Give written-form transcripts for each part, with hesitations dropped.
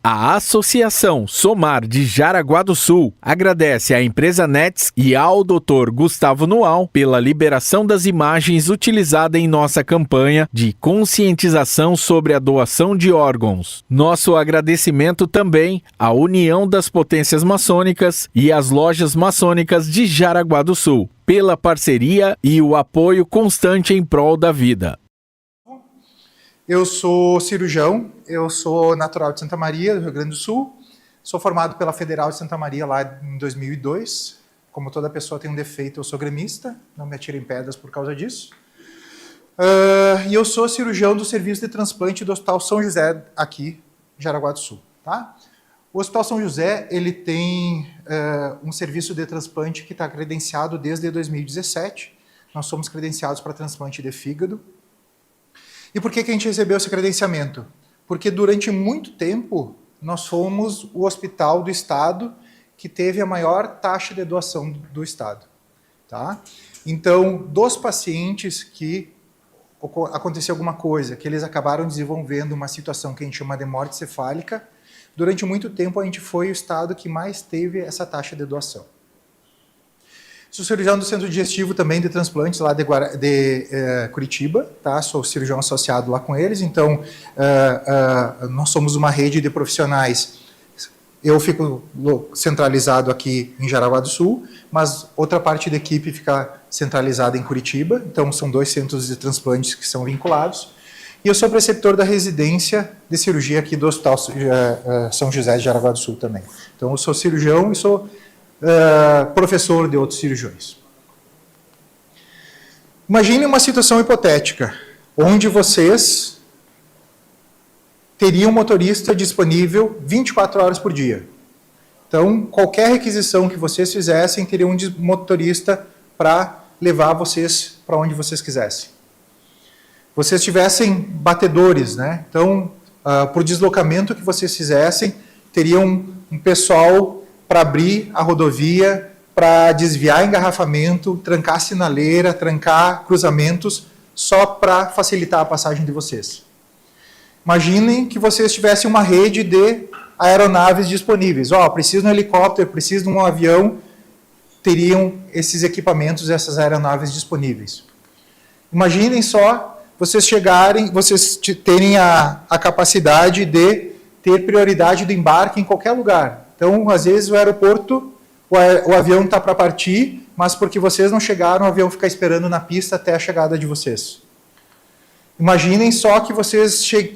A Associação Somar de Jaraguá do Sul agradece à empresa Nets e ao Dr. Gustavo Nual pela liberação das imagens utilizada em nossa campanha de conscientização sobre a doação de órgãos. Nosso agradecimento também à União das Potências Maçônicas e às Lojas Maçônicas de Jaraguá do Sul pela parceria e o apoio constante em prol da vida. Eu sou cirurgião, eu sou natural de Santa Maria, do Rio Grande do Sul. Sou formado pela Federal de Santa Maria lá em 2002. Como toda pessoa tem um defeito, eu sou gremista, não me atirem pedras por causa disso. E eu sou cirurgião do Serviço de Transplante do Hospital São José, aqui em Jaraguá do Sul. Tá? O Hospital São José ele tem um serviço de transplante que está credenciado desde 2017. Nós somos credenciados para transplante de fígado. E por que a gente recebeu esse credenciamento? Porque durante muito tempo nós fomos o hospital do estado que teve a maior taxa de doação do estado. Tá? Então, dos pacientes que aconteceu alguma coisa, que eles acabaram desenvolvendo uma situação que a gente chama de morte cefálica, durante muito tempo a gente foi o estado que mais teve essa taxa de doação. Sou cirurgião do Centro Digestivo também de transplantes lá de Curitiba, tá? Sou cirurgião associado lá com eles, então nós somos uma rede de profissionais. Eu fico centralizado aqui em Jaraguá do Sul, mas outra parte da equipe fica centralizada em Curitiba, então são 2 centros de transplantes que são vinculados. E eu sou preceptor da residência de cirurgia aqui do Hospital São José de Jaraguá do Sul também. Então eu sou cirurgião e sou professor de outros cirurgiões. Imagine uma situação hipotética, onde vocês teriam um motorista disponível 24 horas por dia. Então, qualquer requisição que vocês fizessem, teriam um motorista para levar vocês para onde vocês quisessem. Vocês tivessem batedores, né? Então, por deslocamento que vocês fizessem, teriam um pessoal para abrir a rodovia, para desviar engarrafamento, trancar sinaleira, trancar cruzamentos, só para facilitar a passagem de vocês. Imaginem que vocês tivessem uma rede de aeronaves disponíveis. Preciso de um helicóptero, preciso de um avião, teriam esses equipamentos, essas aeronaves disponíveis. Imaginem só vocês terem a capacidade de ter prioridade do embarque em qualquer lugar. Então, às vezes, o aeroporto, o avião está para partir, mas porque vocês não chegaram, o avião fica esperando na pista até a chegada de vocês. Imaginem só que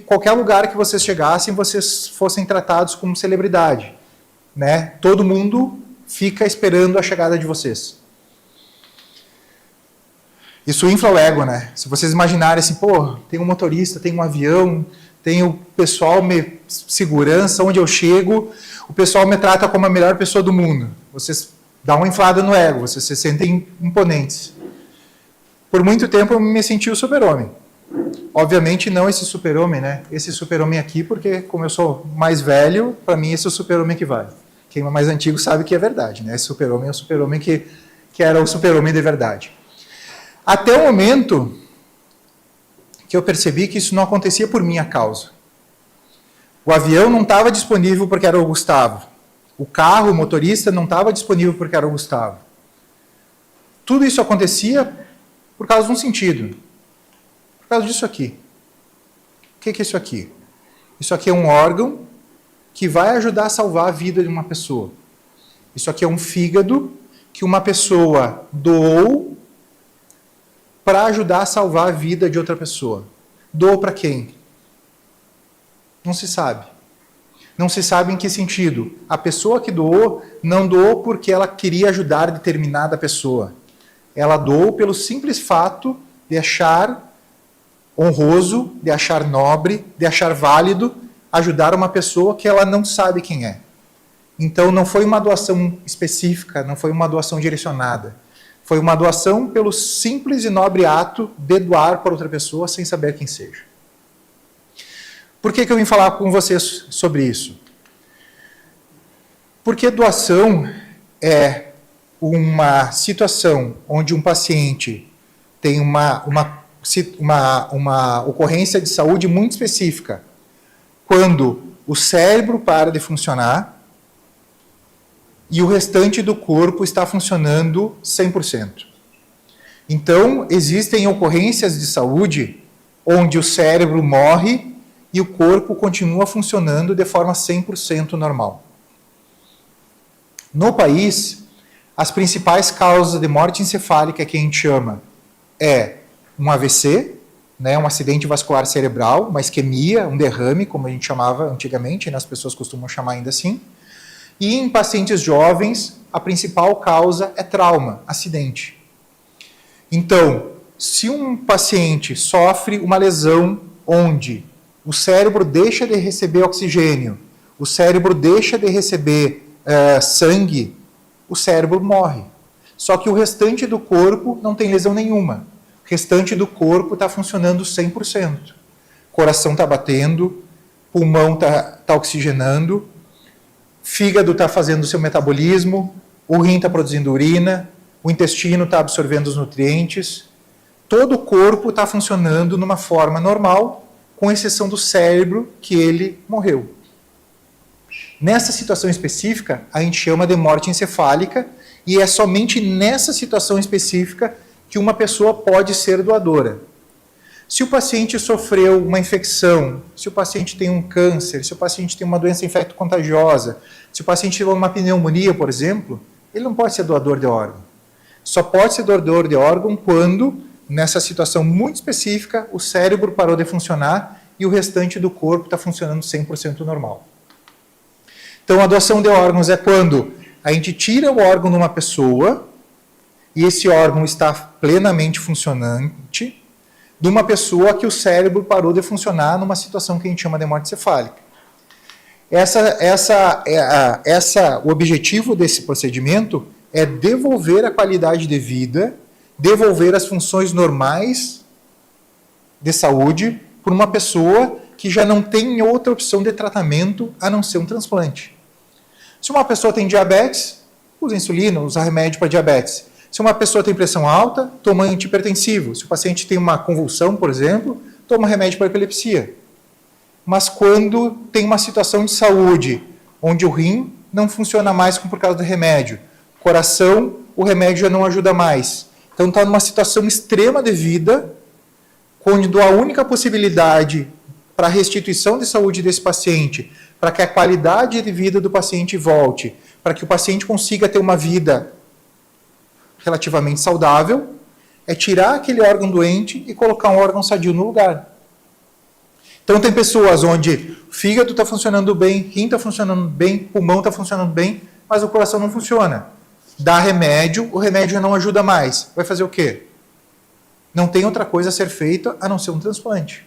qualquer lugar que vocês chegassem, vocês fossem tratados como celebridade. Né? Todo mundo fica esperando a chegada de vocês. Isso infla o ego, né? Se vocês imaginarem assim, tem um motorista, tem um avião, tem o pessoal, segurança, onde eu chego, o pessoal me trata como a melhor pessoa do mundo. Vocês dão uma inflada no ego, vocês se sentem imponentes. Por muito tempo eu me senti o super-homem. Obviamente não esse super-homem, né? Esse super-homem aqui, porque como eu sou mais velho, para mim esse é o super-homem que vale. Quem é mais antigo sabe que é verdade, né? Esse super-homem é o super-homem que era o super-homem de verdade. Até o momento que eu percebi que isso não acontecia por minha causa. O avião não estava disponível porque era o Gustavo. O carro, o motorista, não estava disponível porque era o Gustavo. Tudo isso acontecia por causa de um sentido. Por causa disso aqui. O que é isso aqui? Isso aqui é um órgão que vai ajudar a salvar a vida de uma pessoa. Isso aqui é um fígado que uma pessoa doou para ajudar a salvar a vida de outra pessoa. Doou para quem? Não se sabe. Não se sabe em que sentido. A pessoa que doou, não doou porque ela queria ajudar determinada pessoa. Ela doou pelo simples fato de achar honroso, de achar nobre, de achar válido ajudar uma pessoa que ela não sabe quem é. Então não foi uma doação específica, não foi uma doação direcionada. Foi uma doação pelo simples e nobre ato de doar para outra pessoa sem saber quem seja. Por que eu vim falar com vocês sobre isso? Porque doação é uma situação onde um paciente tem uma ocorrência de saúde muito específica, quando o cérebro para de funcionar e o restante do corpo está funcionando 100%. Então, existem ocorrências de saúde onde o cérebro morre e o corpo continua funcionando de forma 100% normal. No país, as principais causas de morte encefálica que a gente chama é um AVC, né, um acidente vascular cerebral, uma isquemia, um derrame, como a gente chamava antigamente, né, as pessoas costumam chamar ainda assim. E em pacientes jovens, a principal causa é trauma, acidente. Então, se um paciente sofre uma lesão onde o cérebro deixa de receber oxigênio, o cérebro deixa de receber sangue, o cérebro morre. Só que o restante do corpo não tem lesão nenhuma. O restante do corpo está funcionando 100%. Coração está batendo, pulmão está oxigenando, fígado está fazendo o seu metabolismo, o rim está produzindo urina, o intestino está absorvendo os nutrientes. Todo o corpo está funcionando numa forma normal, com exceção do cérebro, que ele morreu. Nessa situação específica, a gente chama de morte encefálica, e é somente nessa situação específica que uma pessoa pode ser doadora. Se o paciente sofreu uma infecção, se o paciente tem um câncer, se o paciente tem uma doença infecto-contagiosa, se o paciente tiver uma pneumonia, por exemplo, ele não pode ser doador de órgão. Só pode ser doador de órgão quando, nessa situação muito específica, o cérebro parou de funcionar e o restante do corpo está funcionando 100% normal. Então, a doação de órgãos é quando a gente tira o órgão de uma pessoa e esse órgão está plenamente funcionante, de uma pessoa que o cérebro parou de funcionar numa situação que a gente chama de morte cefálica. O objetivo desse procedimento é devolver a qualidade de vida, devolver as funções normais de saúde para uma pessoa que já não tem outra opção de tratamento a não ser um transplante. Se uma pessoa tem diabetes, usa insulina, usa remédio para diabetes. Se uma pessoa tem pressão alta, toma antihipertensivo. Se o paciente tem uma convulsão, por exemplo, toma remédio para epilepsia. Mas quando tem uma situação de saúde, onde o rim não funciona mais por causa do remédio, coração, o remédio já não ajuda mais. Então está numa situação extrema de vida, quando a única possibilidade para a restituição de saúde desse paciente, para que a qualidade de vida do paciente volte, para que o paciente consiga ter uma vida relativamente saudável, é tirar aquele órgão doente e colocar um órgão sadio no lugar. Então tem pessoas onde o fígado está funcionando bem, rim está funcionando bem, pulmão está funcionando bem, mas o coração não funciona. Dá remédio, o remédio não ajuda mais. Vai fazer o quê? Não tem outra coisa a ser feita a não ser um transplante.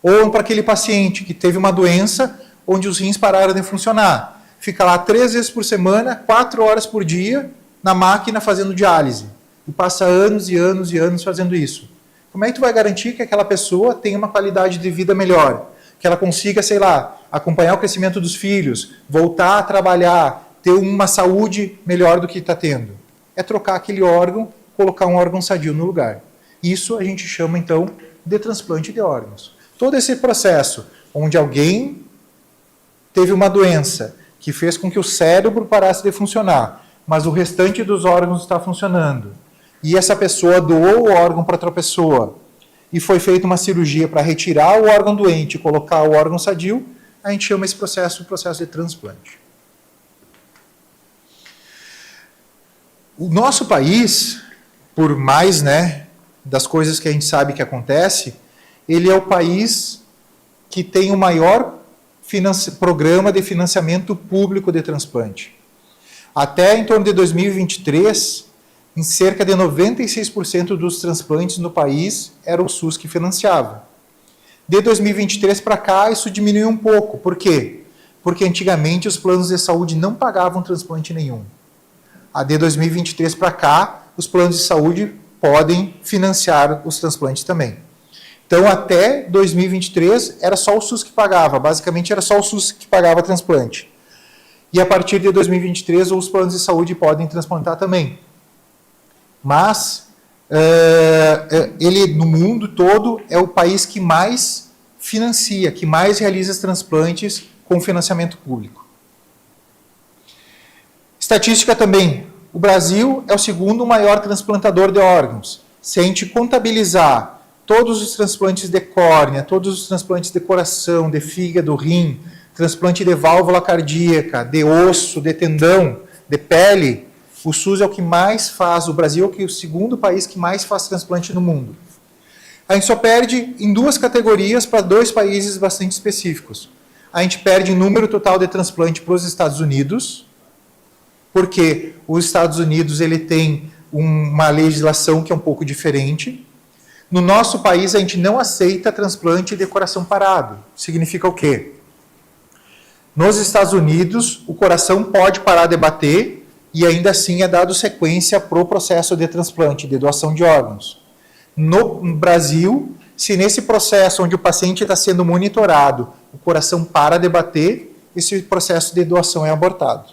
Ou para aquele paciente que teve uma doença onde os rins pararam de funcionar. Fica lá 3 vezes por semana, 4 horas por dia, na máquina fazendo diálise. E passa anos e anos e anos fazendo isso. Como é que tu vai garantir que aquela pessoa tenha uma qualidade de vida melhor? Que ela consiga, sei lá, acompanhar o crescimento dos filhos, voltar a trabalhar, ter uma saúde melhor do que está tendo? É trocar aquele órgão, colocar um órgão sadio no lugar. Isso a gente chama, então, de transplante de órgãos. Todo esse processo, onde alguém teve uma doença que fez com que o cérebro parasse de funcionar, mas o restante dos órgãos está funcionando, e essa pessoa doou o órgão para outra pessoa, e foi feita uma cirurgia para retirar o órgão doente e colocar o órgão sadio, a gente chama esse processo o processo de transplante. O nosso país, por mais, das coisas que a gente sabe que acontece, ele é o país que tem o maior programa de financiamento público de transplante. Até em torno de 2023, em cerca de 96% dos transplantes no país era o SUS que financiava. De 2023 para cá, isso diminuiu um pouco. Por quê? Porque antigamente os planos de saúde não pagavam transplante nenhum. De 2023 para cá, os planos de saúde podem financiar os transplantes também. Então, até 2023, era só o SUS que pagava. Basicamente, era só o SUS que pagava transplante. E a partir de 2023, os planos de saúde podem transplantar também. Mas, ele, no mundo todo, é o país que mais financia, que mais realiza transplantes com financiamento público. Estatística também. O Brasil é o segundo maior transplantador de órgãos. Se a gente contabilizar todos os transplantes de córnea, todos os transplantes de coração, de fígado, rim, transplante de válvula cardíaca, de osso, de tendão, de pele, o SUS é o que mais faz, o Brasil é o segundo país que mais faz transplante no mundo. A gente só perde em duas categorias para dois países bastante específicos. A gente perde em número total de transplante para os Estados Unidos, porque os Estados Unidos ele tem uma legislação que é um pouco diferente. No nosso país, a gente não aceita transplante de coração parado. Significa o quê? Nos Estados Unidos, o coração pode parar de bater e ainda assim é dado sequência para o processo de transplante, de doação de órgãos. No Brasil, se nesse processo onde o paciente está sendo monitorado, o coração para de bater, esse processo de doação é abortado.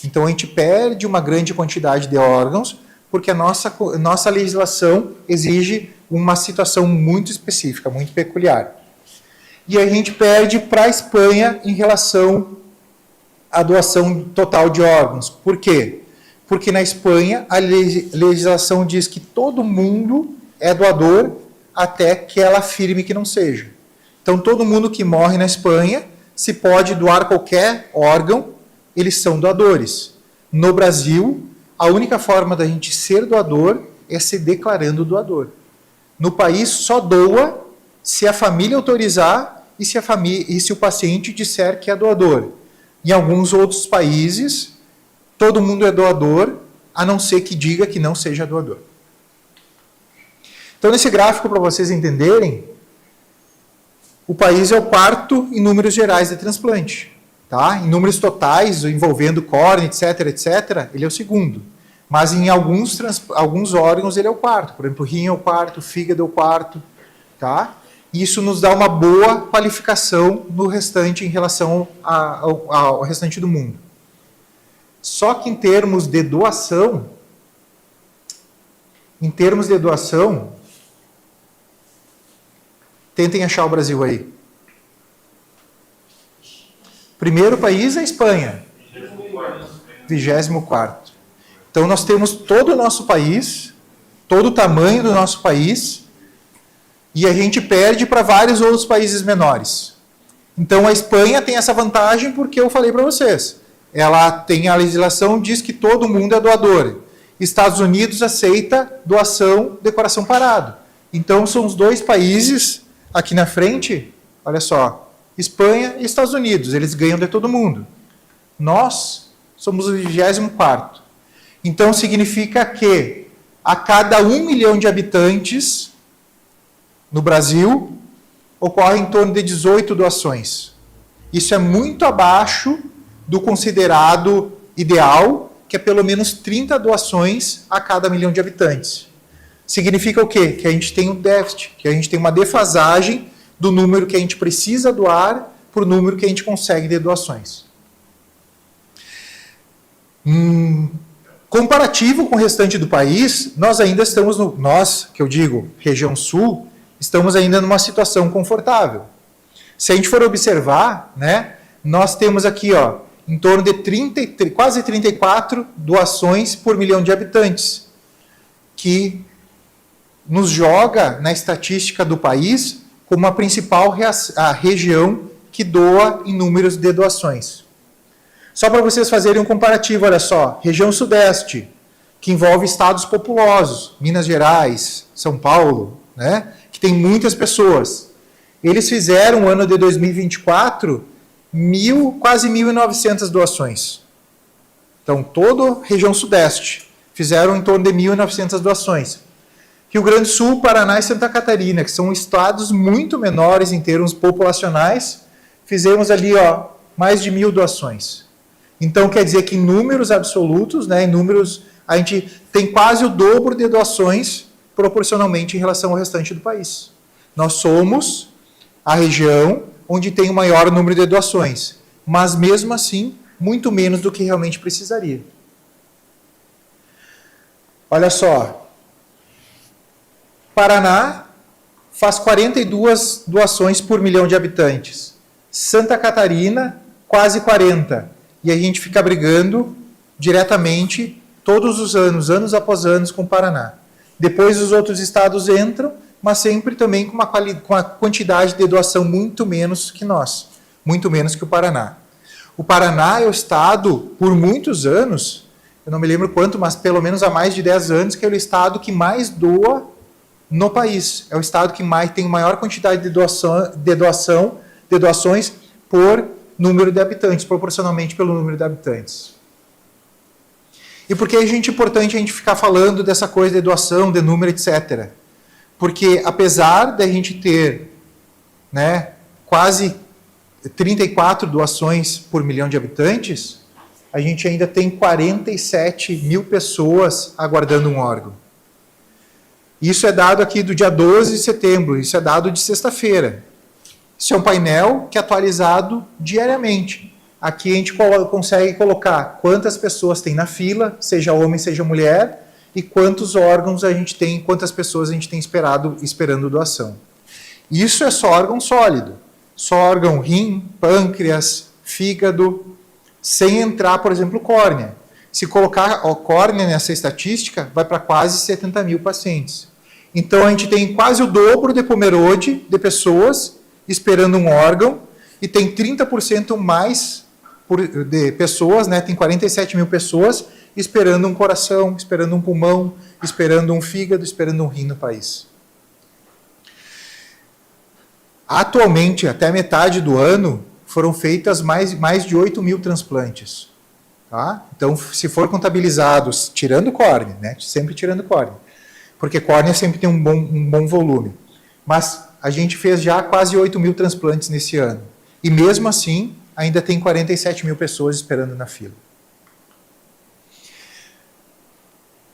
Então, a gente perde uma grande quantidade de órgãos, porque a nossa legislação exige uma situação muito específica, muito peculiar. E a gente perde para a Espanha em relação à doação total de órgãos. Por quê? Porque na Espanha a legislação diz que todo mundo é doador até que ela afirme que não seja. Então, todo mundo que morre na Espanha, se pode doar qualquer órgão, eles são doadores. No Brasil, a única forma da gente ser doador é se declarando doador. No país, só doa se a família autorizar e se o paciente disser que é doador. Em alguns outros países, todo mundo é doador, a não ser que diga que não seja doador. Então, nesse gráfico, para vocês entenderem, o país é o quarto em números gerais de transplante. Tá? Em números totais, envolvendo córnea, etc., ele é o segundo. Mas em alguns órgãos ele é o quarto. Por exemplo, o rim é o quarto, o fígado é o quarto. Tá? E isso nos dá uma boa qualificação no restante em relação ao restante do mundo. Só que em termos de doação, tentem achar o Brasil aí. Primeiro país é a Espanha, 24º. Então, nós temos todo o nosso país, todo o tamanho do nosso país, e a gente perde para vários outros países menores. Então, a Espanha tem essa vantagem porque eu falei para vocês. Ela tem a legislação, diz que todo mundo é doador. Estados Unidos aceita doação de coração parado. Então, são os dois países aqui na frente, olha só, Espanha e Estados Unidos, eles ganham de todo mundo. Nós somos o 24º. Então, significa que a cada 1 milhão de habitantes no Brasil, ocorrem em torno de 18 doações. Isso é muito abaixo do considerado ideal, que é pelo menos 30 doações a cada 1 milhão de habitantes. Significa o quê? Que a gente tem um déficit, que a gente tem uma defasagem do número que a gente precisa doar para o número que a gente consegue de doações. Comparativo com o restante do país, nós ainda estamos, que eu digo, região sul, estamos ainda numa situação confortável. Se a gente for observar, né, nós temos aqui, em torno de quase 34 doações por 1 milhão de habitantes, que nos joga na estatística do país como a principal região que doa em números de doações. Só para vocês fazerem um comparativo, olha só, região sudeste, que envolve estados populosos, Minas Gerais, São Paulo, né, que tem muitas pessoas. Eles fizeram, no ano de 2024, quase 1.900 doações. Então, toda a região sudeste fizeram em torno de 1.900 doações. Rio Grande do Sul, Paraná e Santa Catarina, que são estados muito menores em termos populacionais, fizemos ali mais de 1.000 doações. Então, quer dizer que em números absolutos, né, a gente tem quase o dobro de doações proporcionalmente em relação ao restante do país. Nós somos a região onde tem o maior número de doações, mas mesmo assim, muito menos do que realmente precisaria. Olha só, Paraná faz 42 doações por 1 milhão de habitantes. Santa Catarina quase 40. E a gente fica brigando diretamente todos os anos, anos após anos, com o Paraná. Depois os outros estados entram, mas sempre também com uma quantidade de doação muito menos que nós, muito menos que o Paraná. O Paraná é o estado, por muitos anos, eu não me lembro quanto, mas pelo menos há mais de 10 anos, que é o estado que mais doa no país. É o estado que tem maior quantidade de doações por número de habitantes, proporcionalmente pelo número de habitantes. E por que é importante a gente ficar falando dessa coisa de doação, de número, etc.? Porque apesar de a gente ter, né, quase 34 doações por milhão de habitantes, a gente ainda tem 47 mil pessoas aguardando um órgão. Isso é dado aqui do dia 12 de setembro, isso é dado de sexta-feira. Isso é um painel que é atualizado diariamente. Aqui a gente consegue colocar quantas pessoas tem na fila, seja homem, seja mulher, e quantos órgãos a gente tem, quantas pessoas a gente tem esperando doação. Isso é só órgão sólido. Só órgão rim, pâncreas, fígado, sem entrar, por exemplo, córnea. Se colocar a córnea nessa estatística, vai para quase 70 mil pacientes. Então a gente tem quase o dobro de Pomerode de pessoas esperando um órgão, e tem 30% mais de pessoas, né, tem 47 mil pessoas esperando um coração, esperando um pulmão, esperando um fígado, esperando um rim no país. Atualmente, até metade do ano, foram feitas mais de 8 mil transplantes. Tá? Então, se for contabilizados, tirando córnea, né, sempre tirando córnea, porque córnea sempre tem um bom volume. Mas a gente fez já quase 8 mil transplantes nesse ano. E mesmo assim, ainda tem 47 mil pessoas esperando na fila.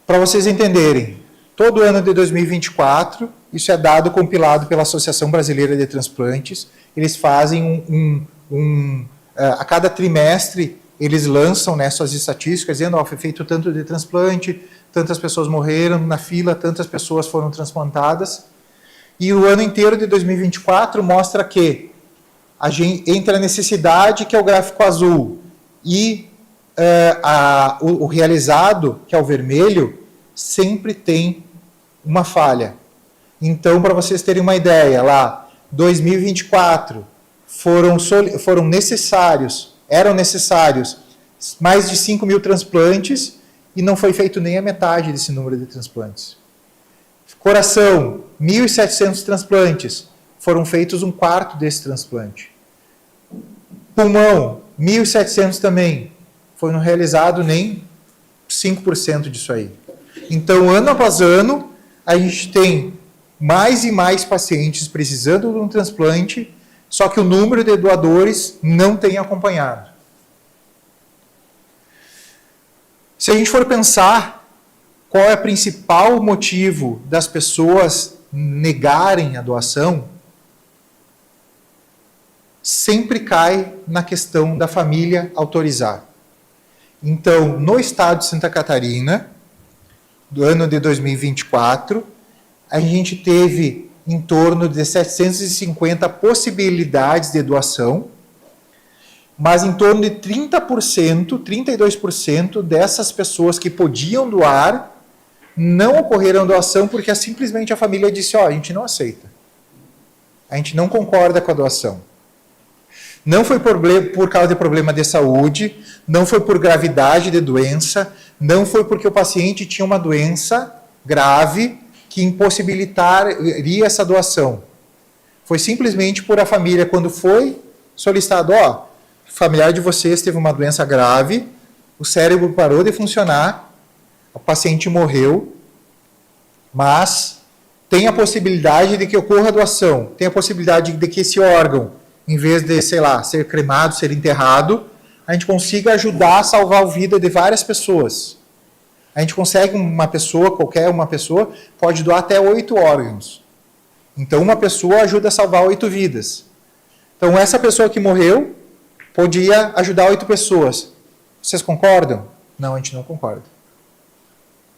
Para vocês entenderem, todo ano de 2024, isso é dado compilado pela Associação Brasileira de Transplantes, eles fazem a cada trimestre, eles lançam, né, suas estatísticas, dizendo, foi feito tanto de transplante, tantas pessoas morreram na fila, tantas pessoas foram transplantadas. E o ano inteiro de 2024 mostra que entre a necessidade, que é o gráfico azul, e o realizado, que é o vermelho, sempre tem uma falha. Então, para vocês terem uma ideia, lá, 2024, eram necessários mais de 5 mil transplantes e não foi feito nem a metade desse número de transplantes. Coração, 1.700 transplantes, foram feitos um quarto desse transplante. Pulmão, 1.700 também, foram realizados nem 5% disso aí. Então, ano após ano, a gente tem mais e mais pacientes precisando de um transplante, só que o número de doadores não tem acompanhado. Se a gente for pensar qual é o principal motivo das pessoas negarem a doação, sempre cai na questão da família autorizar. Então, no estado de Santa Catarina, do ano de 2024, a gente teve em torno de 750 possibilidades de doação, mas em torno de 30%, 32% dessas pessoas que podiam doar não ocorreram doação porque simplesmente a família disse, a gente não aceita. A gente não concorda com a doação. Não foi por causa de problema de saúde, não foi por gravidade de doença, não foi porque o paciente tinha uma doença grave que impossibilitaria essa doação. Foi simplesmente por a família, quando foi solicitado, o familiar de vocês teve uma doença grave, o cérebro parou de funcionar, o paciente morreu, mas tem a possibilidade de que ocorra a doação, tem a possibilidade de que esse órgão, em vez de, ser cremado, ser enterrado, a gente consiga ajudar a salvar a vida de várias pessoas. A gente consegue qualquer uma pessoa, pode doar até 8 órgãos. Então, uma pessoa ajuda a salvar 8 vidas. Então, essa pessoa que morreu, podia ajudar 8 pessoas. Vocês concordam? Não, a gente não concorda.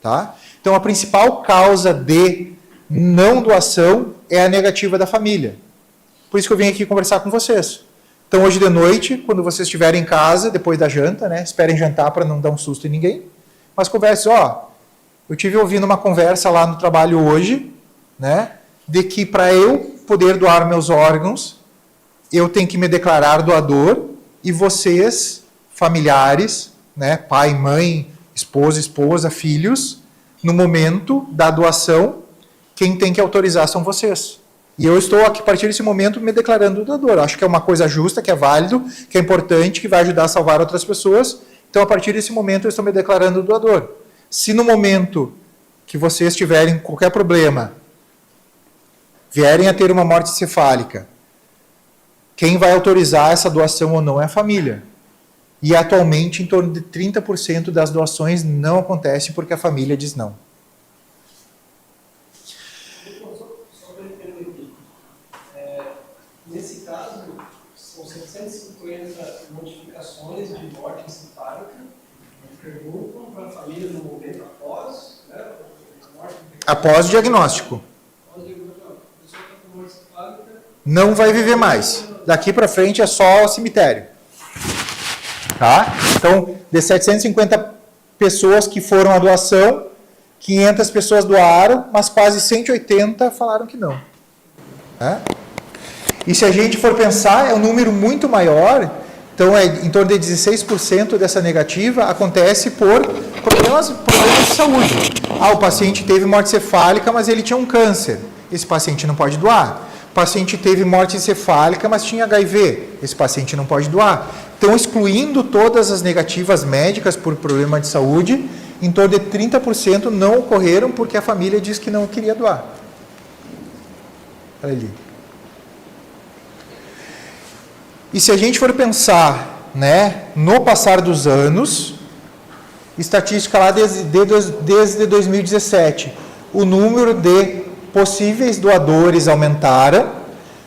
Tá? Então, a principal causa de não doação é a negativa da família. Por isso que eu vim aqui conversar com vocês. Então, hoje de noite, quando vocês estiverem em casa, depois da janta, né, esperem jantar para não dar um susto em ninguém, mas conversem, eu tive ouvindo uma conversa lá no trabalho hoje, né, de que para eu poder doar meus órgãos, eu tenho que me declarar doador e vocês, familiares, né, pai, mãe, esposa, filhos, no momento da doação, quem tem que autorizar são vocês. E eu estou aqui, a partir desse momento, me declarando doador. Acho que é uma coisa justa, que é válido, que é importante, que vai ajudar a salvar outras pessoas. Então, a partir desse momento, eu estou me declarando doador. Se no momento que vocês tiverem qualquer problema, vierem a ter uma morte encefálica, quem vai autorizar essa doação ou não é a família. E atualmente, em torno de 30% das doações não acontecem porque a família diz não. Nesse caso, são 750 notificações de morte encefálica. Perguntam para a família no momento após, né? Após o diagnóstico. Não vai viver mais. Daqui para frente é só o cemitério. Tá? Então, de 750 pessoas que foram à doação, 500 pessoas doaram, mas quase 180 falaram que não. Tá? E se a gente for pensar, é um número muito maior, então em torno de 16% dessa negativa acontece por problemas de saúde. O paciente teve morte cefálica, mas ele tinha um câncer. Esse paciente não pode doar. O paciente teve morte encefálica, mas tinha HIV. Esse paciente não pode doar. Então, excluindo todas as negativas médicas por problema de saúde, em torno de 30% não ocorreram porque a família diz que não queria doar. Olha ali. E se a gente for pensar, né, no passar dos anos, estatística lá desde 2017, o número de possíveis doadores aumentaram,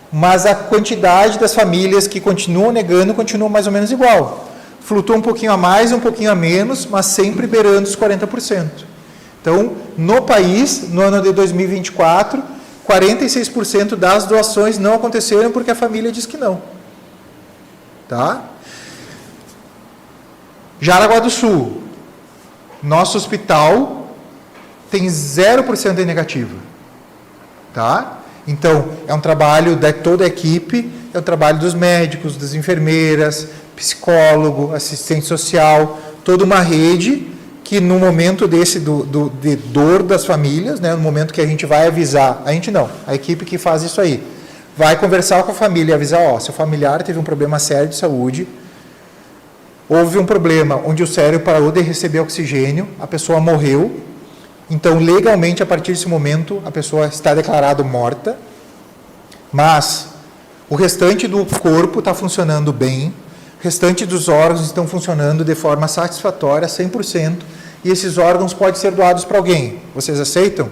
mas a quantidade das famílias que continuam negando continua mais ou menos igual. Flutua um pouquinho a mais, um pouquinho a menos, mas sempre beirando os 40%. Então, no país, no ano de 2024, 46% das doações não aconteceram porque a família diz que não. Tá? Jaraguá do Sul, nosso hospital tem 0% de negativa. Tá? Então, é um trabalho de toda a equipe, é um trabalho dos médicos, das enfermeiras, psicólogo, assistente social, toda uma rede que no momento desse de dor das famílias, né, no momento que a gente vai avisar, a gente não, a equipe que faz isso aí, vai conversar com a família e avisar, seu familiar teve um problema sério de saúde, houve um problema onde o cérebro parou de receber oxigênio, a pessoa morreu, então legalmente a partir desse momento a pessoa está declarada morta, mas o restante do corpo está funcionando bem, o restante dos órgãos estão funcionando de forma satisfatória, 100%, e esses órgãos podem ser doados para alguém. Vocês aceitam?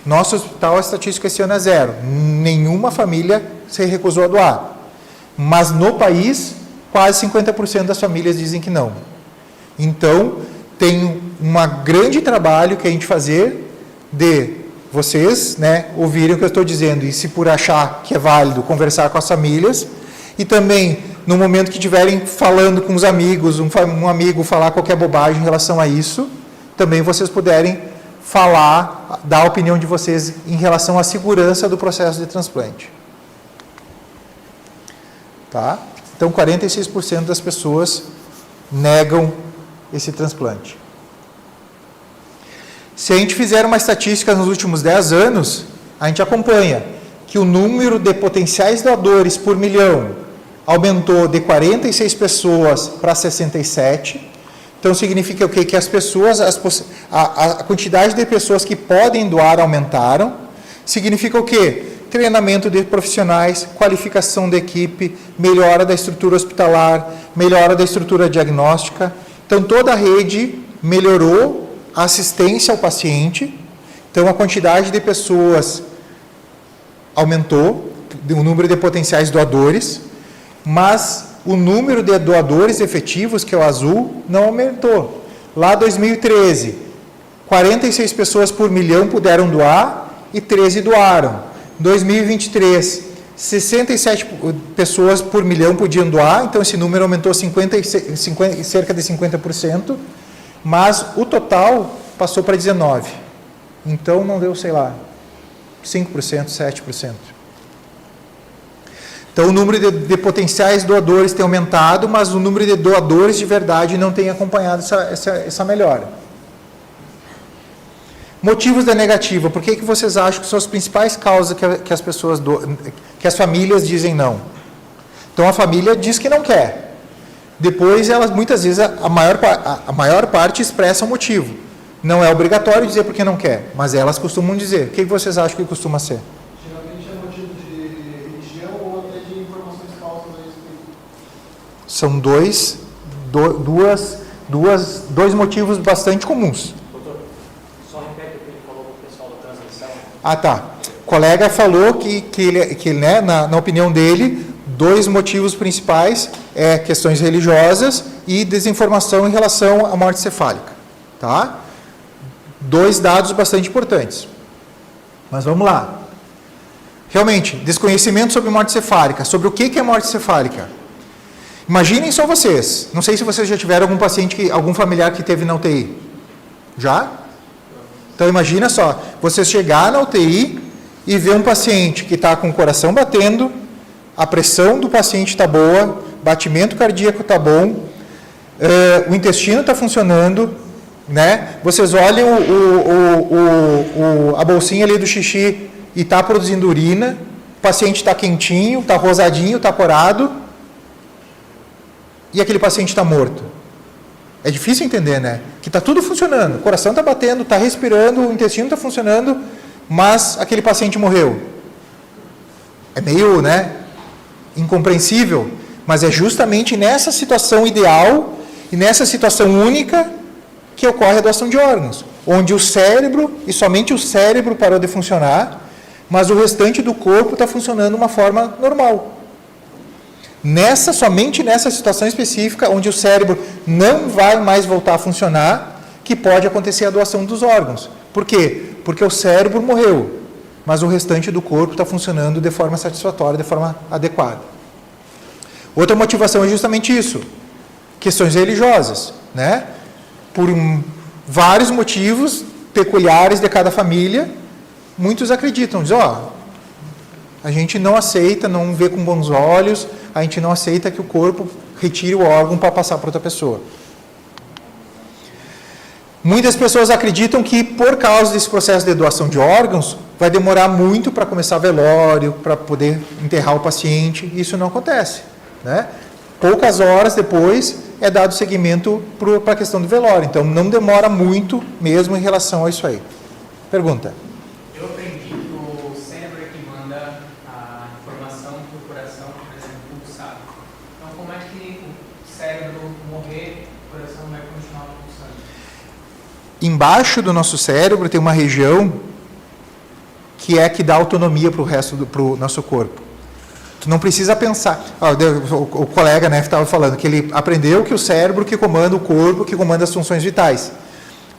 Nosso hospital, a estatística esse ano é 0. Nenhuma família se recusou a doar. Mas no país, quase 50% das famílias dizem que não. Então, tem um grande trabalho que a gente fazer de vocês, né, ouvirem o que eu estou dizendo e, se por achar que é válido, conversar com as famílias. E também, no momento que estiverem falando com os amigos, um amigo falar qualquer bobagem em relação a isso, também vocês puderem falar, dar a opinião de vocês em relação à segurança do processo de transplante. Tá? Então, 46% das pessoas negam esse transplante. Se a gente fizer uma estatística nos últimos 10 anos, a gente acompanha que o número de potenciais doadores por milhão aumentou de 46 pessoas para 67. Então, significa o quê? Que as pessoas, a quantidade de pessoas que podem doar aumentaram. Significa o quê? Treinamento de profissionais, qualificação da equipe, melhora da estrutura hospitalar, melhora da estrutura diagnóstica. Então, toda a rede melhorou a assistência ao paciente. Então, a quantidade de pessoas aumentou, o número de potenciais doadores, mas o número de doadores efetivos, que é o azul, não aumentou. Lá, 2013, 46 pessoas por milhão puderam doar e 13 doaram. 2023, 67 pessoas por milhão podiam doar, então esse número aumentou cerca de 50%, mas o total passou para 19%. Então não deu, sei lá, 5%, 7%. Então o número de potenciais doadores tem aumentado, mas o número de doadores de verdade não tem acompanhado essa melhora. Motivos da negativa. Por que vocês acham que são as principais causas que as famílias dizem não? Então a família diz que não quer. Depois elas, muitas vezes, a maior parte expressa o motivo. Não é obrigatório dizer porque não quer, mas elas costumam dizer. O que vocês acham que costuma ser? Geralmente é motivo de religião ou até de informações falsas a respeito. São dois motivos bastante comuns. Doutor, só repete o que ele falou para o pessoal da transmissão. Ah, tá. O colega falou que ele, né, na opinião dele, dois motivos principais é questões religiosas e desinformação em relação à morte cefálica. Tá? Dois dados bastante importantes. Mas vamos lá. Realmente, desconhecimento sobre morte cefálica. Sobre o que é morte cefálica? Imaginem só vocês. Não sei se vocês já tiveram algum paciente, algum familiar que teve na UTI. Já? Então imagina só, você chegar na UTI e ver um paciente que está com o coração batendo, a pressão do paciente está boa, batimento cardíaco está bom, o intestino está funcionando, né? Vocês olham a bolsinha ali do xixi e está produzindo urina, o paciente está quentinho, está rosadinho, está corado, e aquele paciente está morto. É difícil entender, né? Que está tudo funcionando, o coração está batendo, está respirando, o intestino está funcionando, mas aquele paciente morreu. É meio, né, incompreensível, mas é justamente nessa situação ideal e nessa situação única que ocorre a doação de órgãos, onde o cérebro, e somente o cérebro parou de funcionar, mas o restante do corpo está funcionando de uma forma normal. Somente nessa situação específica, onde o cérebro não vai mais voltar a funcionar, que pode acontecer a doação dos órgãos. Por quê? Porque o cérebro morreu, mas o restante do corpo está funcionando de forma satisfatória, de forma adequada. Outra motivação é justamente isso, questões religiosas, né? Por vários motivos peculiares de cada família, muitos acreditam, dizem, a gente não aceita, não vê com bons olhos, a gente não aceita que o corpo retire o órgão para passar para outra pessoa. Muitas pessoas acreditam que, por causa desse processo de doação de órgãos, vai demorar muito para começar velório, para poder enterrar o paciente. Isso não acontece, né? Poucas horas depois é dado seguimento para a questão do velório. Então, não demora muito mesmo em relação a isso aí. Pergunta. Eu aprendi que o cérebro é que manda a informação para o coração, por exemplo, pulsar. Então, como é que o cérebro morrer, o coração vai continuar pulsando? Embaixo do nosso cérebro tem uma região que dá autonomia para o resto do nosso corpo. Tu não precisa pensar. O colega, né, estava falando que ele aprendeu que o cérebro que comanda o corpo, que comanda as funções vitais.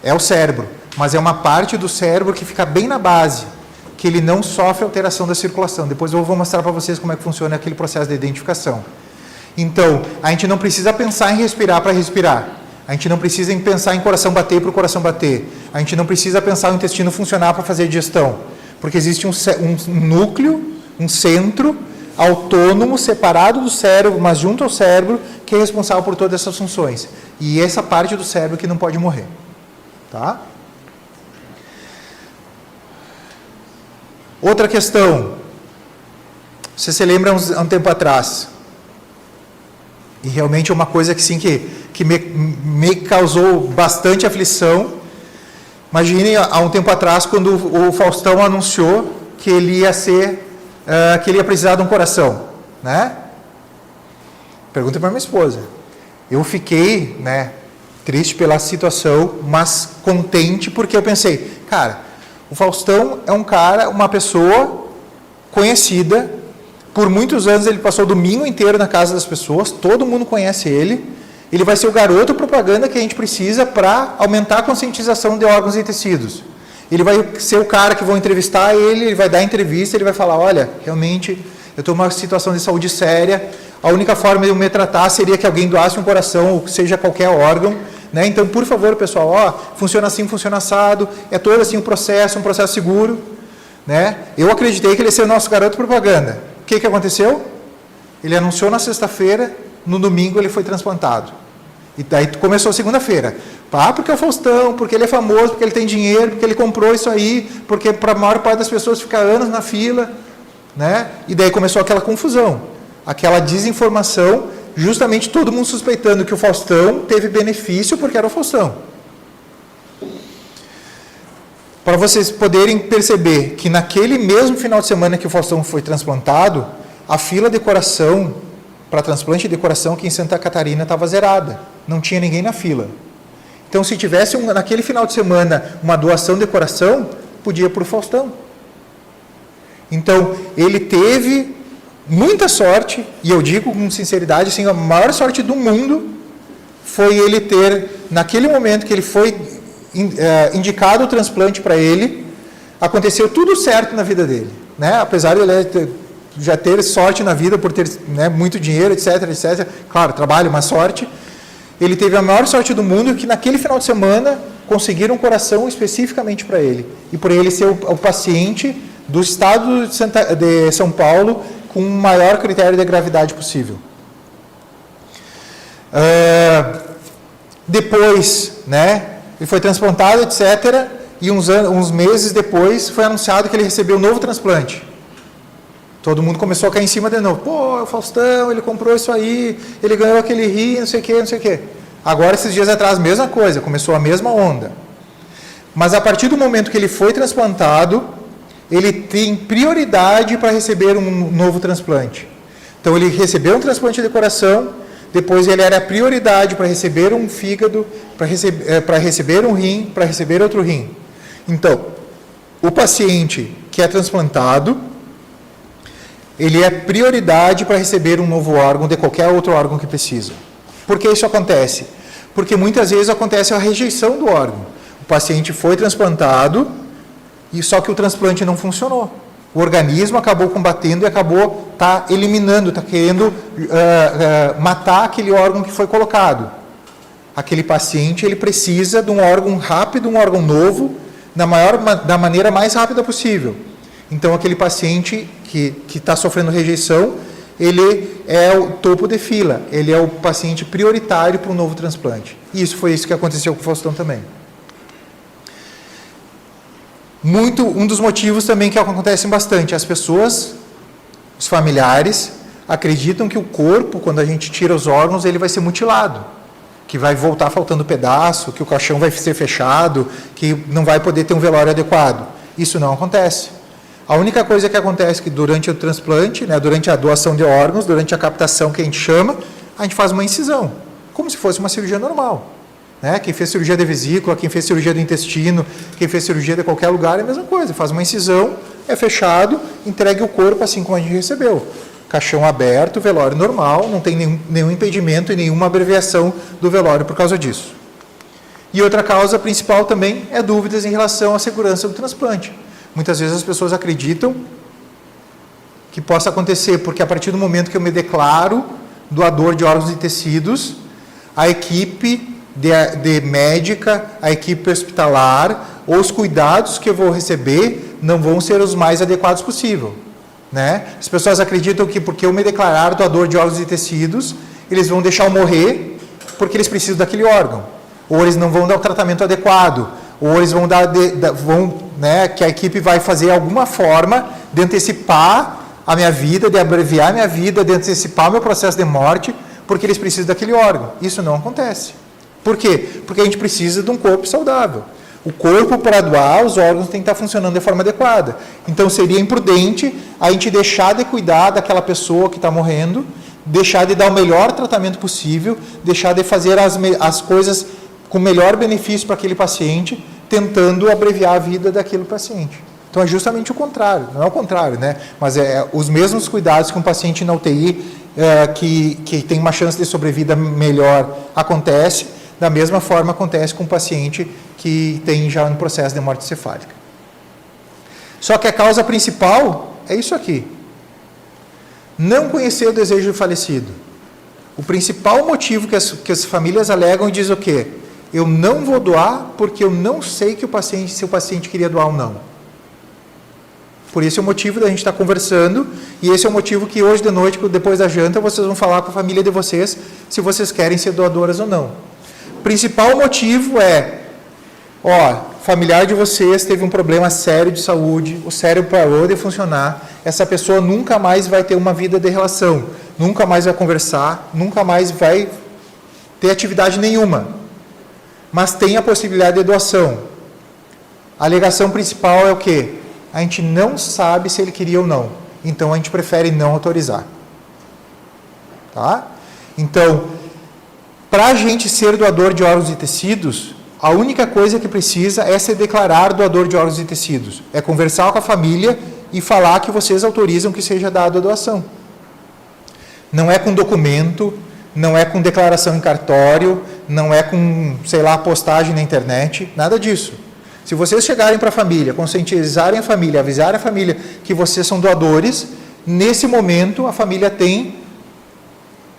É o cérebro, mas é uma parte do cérebro que fica bem na base, que ele não sofre alteração da circulação. Depois eu vou mostrar para vocês como é que funciona aquele processo de identificação. Então, a gente não precisa pensar em respirar para respirar. A gente não precisa em pensar em coração bater para o coração bater. A gente não precisa pensar no intestino funcionar para fazer a digestão. Porque existe um núcleo, um centro autônomo, separado do cérebro, mas junto ao cérebro, que é responsável por todas essas funções. E essa parte do cérebro que não pode morrer. Tá? Outra questão. Você se lembra há um tempo atrás? E realmente é uma coisa que, sim, que me causou bastante aflição. Imagine há um tempo atrás, quando o Faustão anunciou que ele ia precisar de um coração, né? Pergunta para minha esposa. Eu fiquei, né, triste pela situação, mas contente porque eu pensei, cara, o Faustão é um cara, uma pessoa conhecida, por muitos anos ele passou o domingo inteiro na casa das pessoas, todo mundo conhece ele vai ser o garoto propaganda que a gente precisa para aumentar a conscientização de órgãos e tecidos. Ele vai ser o cara que vão entrevistar ele vai dar entrevista, ele vai falar, olha, realmente eu estou numa situação de saúde séria, a única forma de eu me tratar seria que alguém doasse um coração, ou seja, qualquer órgão, né? Então, por favor, pessoal, ó, funciona assim, funciona assado, é todo assim um processo seguro, né? Eu acreditei que ele ia ser o nosso garoto propaganda. O que aconteceu? Ele anunciou na sexta-feira, no domingo ele foi transplantado. E daí começou a segunda-feira. Porque é o Faustão, porque ele é famoso, porque ele tem dinheiro, porque ele comprou isso aí, porque para a maior parte das pessoas fica anos na fila, né? E daí começou aquela confusão, aquela desinformação, justamente todo mundo suspeitando que o Faustão teve benefício porque era o Faustão. Para vocês poderem perceber que naquele mesmo final de semana que o Faustão foi transplantado, a fila de coração, para transplante de coração aqui em Santa Catarina estava zerada, não tinha ninguém na fila. Então, se tivesse naquele final de semana uma doação de coração, podia ir para o Faustão. Então, ele teve muita sorte, e eu digo com sinceridade, assim, a maior sorte do mundo foi ele ter, naquele momento que ele foi indicado o transplante para ele, aconteceu tudo certo na vida dele, né? Apesar de ele já ter sorte na vida por ter, né, muito dinheiro, etc, etc, claro, trabalho, mas sorte, ele teve a maior sorte do mundo que naquele final de semana conseguiram um coração especificamente para ele, e por ele ser o paciente do estado de São Paulo com o maior critério de gravidade possível. Depois, né, ele foi transplantado, etc., e uns meses depois foi anunciado que ele recebeu um novo transplante. Todo mundo começou a cair em cima de novo. Pô, o Faustão, ele comprou isso aí, ele ganhou aquele rim, não sei o quê, não sei o quê. Agora, esses dias atrás, mesma coisa, começou a mesma onda. Mas a partir do momento que ele foi transplantado, ele tem prioridade para receber um novo transplante. Então, ele recebeu um transplante de coração, depois ele era prioridade para receber um fígado, para receber um rim, para receber outro rim. Então, o paciente que é transplantado, ele é prioridade para receber um novo órgão de qualquer outro órgão que precisa. Por que isso acontece? Porque muitas vezes acontece a rejeição do órgão. O paciente foi transplantado, e só que o transplante não funcionou. O organismo acabou combatendo e acabou eliminando, querendo matar aquele órgão que foi colocado. Aquele paciente, ele precisa de um órgão rápido, um órgão novo, da maneira mais rápida possível. Então, aquele paciente que está sofrendo rejeição, ele é o topo de fila, ele é o paciente prioritário para um novo transplante. E foi isso que aconteceu com o Faustão também. Um dos motivos também que acontecem bastante, as pessoas, os familiares, acreditam que o corpo, quando a gente tira os órgãos, ele vai ser mutilado, que vai voltar faltando pedaço, que o caixão vai ser fechado, que não vai poder ter um velório adequado. Isso não acontece. A única coisa que acontece é que durante o transplante, né, durante a doação de órgãos, durante a captação que a gente chama, a gente faz uma incisão, como se fosse uma cirurgia normal. Né? Quem fez cirurgia de vesícula, quem fez cirurgia do intestino, quem fez cirurgia de qualquer lugar, é a mesma coisa. Faz uma incisão, é fechado, entregue o corpo assim como a gente recebeu. Caixão aberto, velório normal, não tem nenhum impedimento e nenhuma abreviação do velório por causa disso. E outra causa principal também é dúvidas em relação à segurança do transplante. Muitas vezes as pessoas acreditam que possa acontecer, porque a partir do momento que eu me declaro doador de órgãos e tecidos, a equipe de médica, a equipe hospitalar, ou os cuidados que eu vou receber não vão ser os mais adequados possível. Né? As pessoas acreditam que porque eu me declarar doador de órgãos e tecidos, eles vão deixar eu morrer porque eles precisam daquele órgão. Ou eles não vão dar o tratamento adequado, ou eles vão né, que a equipe vai fazer alguma forma de antecipar a minha vida, de abreviar a minha vida, de antecipar o meu processo de morte, porque eles precisam daquele órgão. Isso não acontece. Por quê? Porque a gente precisa de um corpo saudável. O corpo, para doar, os órgãos têm que estar funcionando de forma adequada. Então, seria imprudente a gente deixar de cuidar daquela pessoa que está morrendo, deixar de dar o melhor tratamento possível, deixar de fazer as coisas com o melhor benefício para aquele paciente, tentando abreviar a vida daquele paciente. Então, é justamente o contrário. Não é o contrário, né? Mas é os mesmos cuidados que um paciente na UTI, que tem uma chance de sobrevida melhor, acontece. Da mesma forma, acontece com um paciente que tem já um processo de morte cefálica. Só que a causa principal é isso aqui. Não conhecer o desejo do falecido. O principal motivo que as famílias alegam diz o quê? Eu não vou doar porque eu não sei se o paciente queria doar ou não. Por esse é o motivo da gente estar conversando, e esse é o motivo que hoje de noite, depois da janta, vocês vão falar com a família de vocês se vocês querem ser doadoras ou não. O principal motivo é, familiar de vocês teve um problema sério de saúde, o cérebro parou de funcionar, essa pessoa nunca mais vai ter uma vida de relação, nunca mais vai conversar, nunca mais vai ter atividade nenhuma, mas tem a possibilidade de doação. A alegação principal é o quê? A gente não sabe se ele queria ou não, então a gente prefere não autorizar. Tá? Então, para a gente ser doador de órgãos e tecidos, a única coisa que precisa é se declarar doador de órgãos e tecidos. É conversar com a família e falar que vocês autorizam que seja dada a doação. Não é com documento, não é com declaração em cartório, não é com, postagem na internet, nada disso. Se vocês chegarem para a família, conscientizarem a família, avisarem a família que vocês são doadores, nesse momento a família tem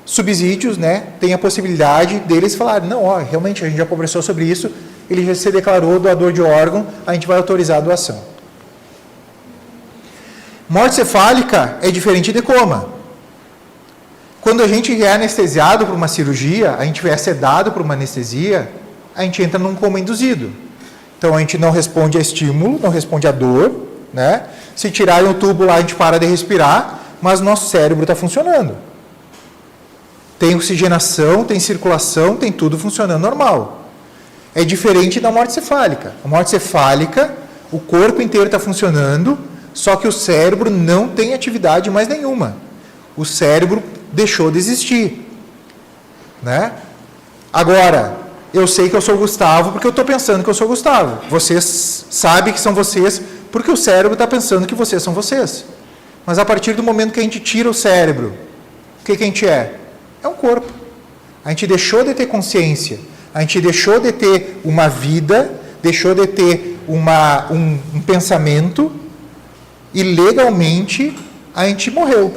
subsídios, tem a possibilidade deles falarem, não, realmente a gente já conversou sobre isso, ele já se declarou doador de órgão, a gente vai autorizar a doação. Morte cefálica é diferente de coma. Quando a gente é anestesiado por uma cirurgia, a gente é sedado por uma anestesia, a gente entra num coma induzido. Então a gente não responde a estímulo, não responde a dor, Se tirarem o tubo lá, a gente para de respirar, mas nosso cérebro está funcionando. Tem oxigenação, tem circulação, tem tudo funcionando normal. É diferente da morte cefálica. A morte cefálica, o corpo inteiro está funcionando, só que o cérebro não tem atividade mais nenhuma. O cérebro deixou de existir. Agora, eu sei que eu sou o Gustavo porque eu estou pensando que eu sou o Gustavo. Vocês sabem que são vocês porque o cérebro está pensando que vocês são vocês. Mas a partir do momento que a gente tira o cérebro, o que a gente é? É um corpo. A gente deixou de ter consciência, a gente deixou de ter uma vida, deixou de ter um pensamento e legalmente a gente morreu.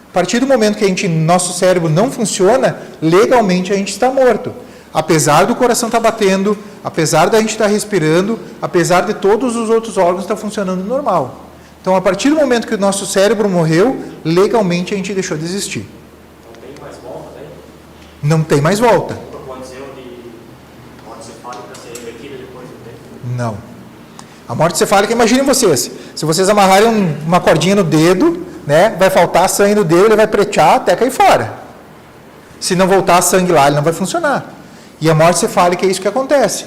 A partir do momento que nosso cérebro não funciona, legalmente a gente está morto. Apesar do coração estar batendo, apesar da gente estar respirando, apesar de todos os outros órgãos estar funcionando normal. Então, a partir do momento que o nosso cérebro morreu, legalmente a gente deixou de existir. Não tem mais volta, né? Não tem mais volta. Pode ser onde morte cefálica ser revertida depois do tempo? Não. A morte cefálica, imaginem vocês, se vocês amarrarem uma cordinha no dedo, vai faltar sangue no dedo, ele vai pretear até cair fora. Se não voltar sangue lá, ele não vai funcionar. E a morte cefálica é isso que acontece.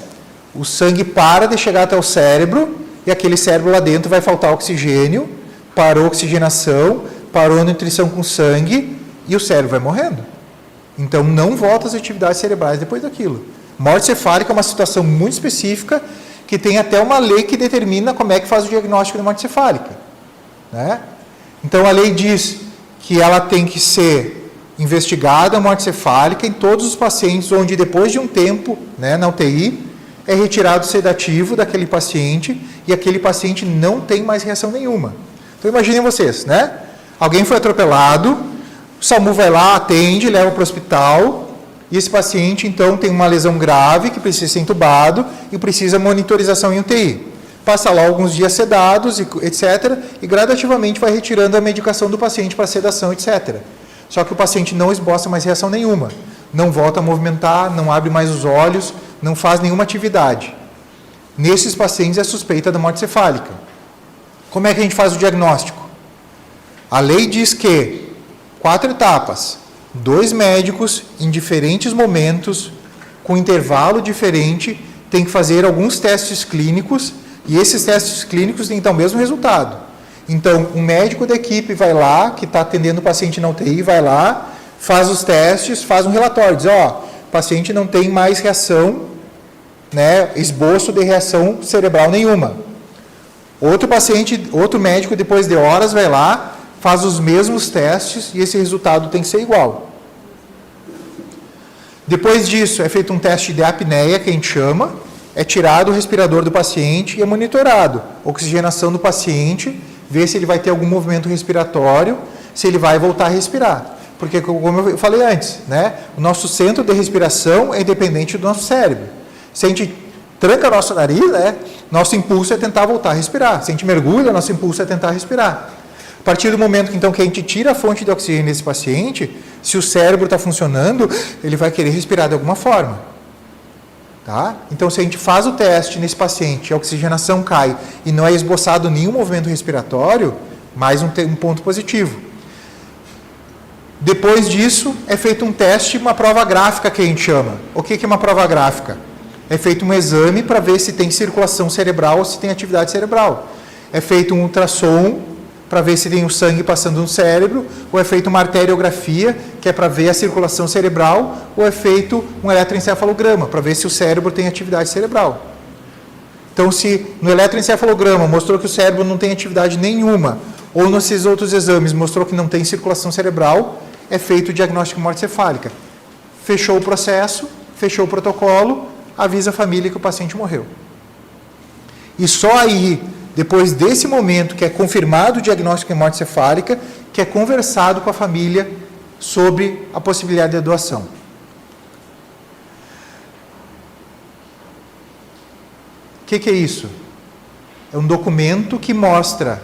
O sangue para de chegar até o cérebro e aquele cérebro lá dentro vai faltar oxigênio, parou a oxigenação, parou a nutrição com sangue e o cérebro vai morrendo. Então não volta às atividades cerebrais depois daquilo. Morte cefálica é uma situação muito específica que tem até uma lei que determina como é que faz o diagnóstico de morte cefálica. Então a lei diz que ela tem que ser investigada a morte cefálica em todos os pacientes onde depois de um tempo, na UTI, é retirado o sedativo daquele paciente e aquele paciente não tem mais reação nenhuma. Então imaginem vocês, Alguém foi atropelado, o SAMU vai lá, atende, leva para o hospital e esse paciente então tem uma lesão grave que precisa ser entubado e precisa monitorização em UTI. Passa lá alguns dias sedados, etc. e gradativamente vai retirando a medicação do paciente para sedação, etc. Só que o paciente não esboça mais reação nenhuma, não volta a movimentar, não abre mais os olhos, não faz nenhuma atividade. Nesses pacientes é suspeita da morte cefálica. Como é que a gente faz o diagnóstico? A lei diz que 4 etapas, 2 médicos em diferentes momentos, com intervalo diferente, tem que fazer alguns testes clínicos e esses testes clínicos têm então o mesmo resultado. Então, um médico da equipe vai lá, que está atendendo o paciente na UTI, vai lá, faz os testes, faz um relatório, diz, o paciente não tem mais reação, esboço de reação cerebral nenhuma. Outro médico, depois de horas, vai lá, faz os mesmos testes e esse resultado tem que ser igual. Depois disso, é feito um teste de apneia, que a gente chama, é tirado o respirador do paciente e é monitorado. Oxigenação do paciente, ver se ele vai ter algum movimento respiratório. se ele vai voltar a respirar. Porque, como eu falei antes, né, o nosso centro de respiração é independente do nosso cérebro. Se a gente tranca nosso nariz, né, nosso impulso é tentar voltar a respirar. Se a gente mergulha, nosso impulso é tentar respirar. A partir do momento então, que a gente tira a fonte de oxigênio desse paciente, se o cérebro está funcionando, ele vai querer respirar de alguma forma. Tá? Então, se a gente faz o teste nesse paciente, a oxigenação cai e não é esboçado nenhum movimento respiratório, mais um ponto positivo. Depois disso, é feito um teste, uma prova gráfica que a gente chama. O que é uma prova gráfica? É feito um exame para ver se tem circulação cerebral ou se tem atividade cerebral. É feito um ultrassom para ver se tem o sangue passando no cérebro, ou é feito uma arteriografia, que é para ver a circulação cerebral, ou é feito um eletroencefalograma, para ver se o cérebro tem atividade cerebral. Então, se no eletroencefalograma mostrou que o cérebro não tem atividade nenhuma, ou nesses outros exames mostrou que não tem circulação cerebral, é feito o diagnóstico de morte cefálica. Fechou o processo, fechou o protocolo, avisa a família que o paciente morreu. E só aí, depois desse momento que é confirmado o diagnóstico de morte cefálica, que é conversado com a família sobre a possibilidade de doação. O que é isso? É um documento que mostra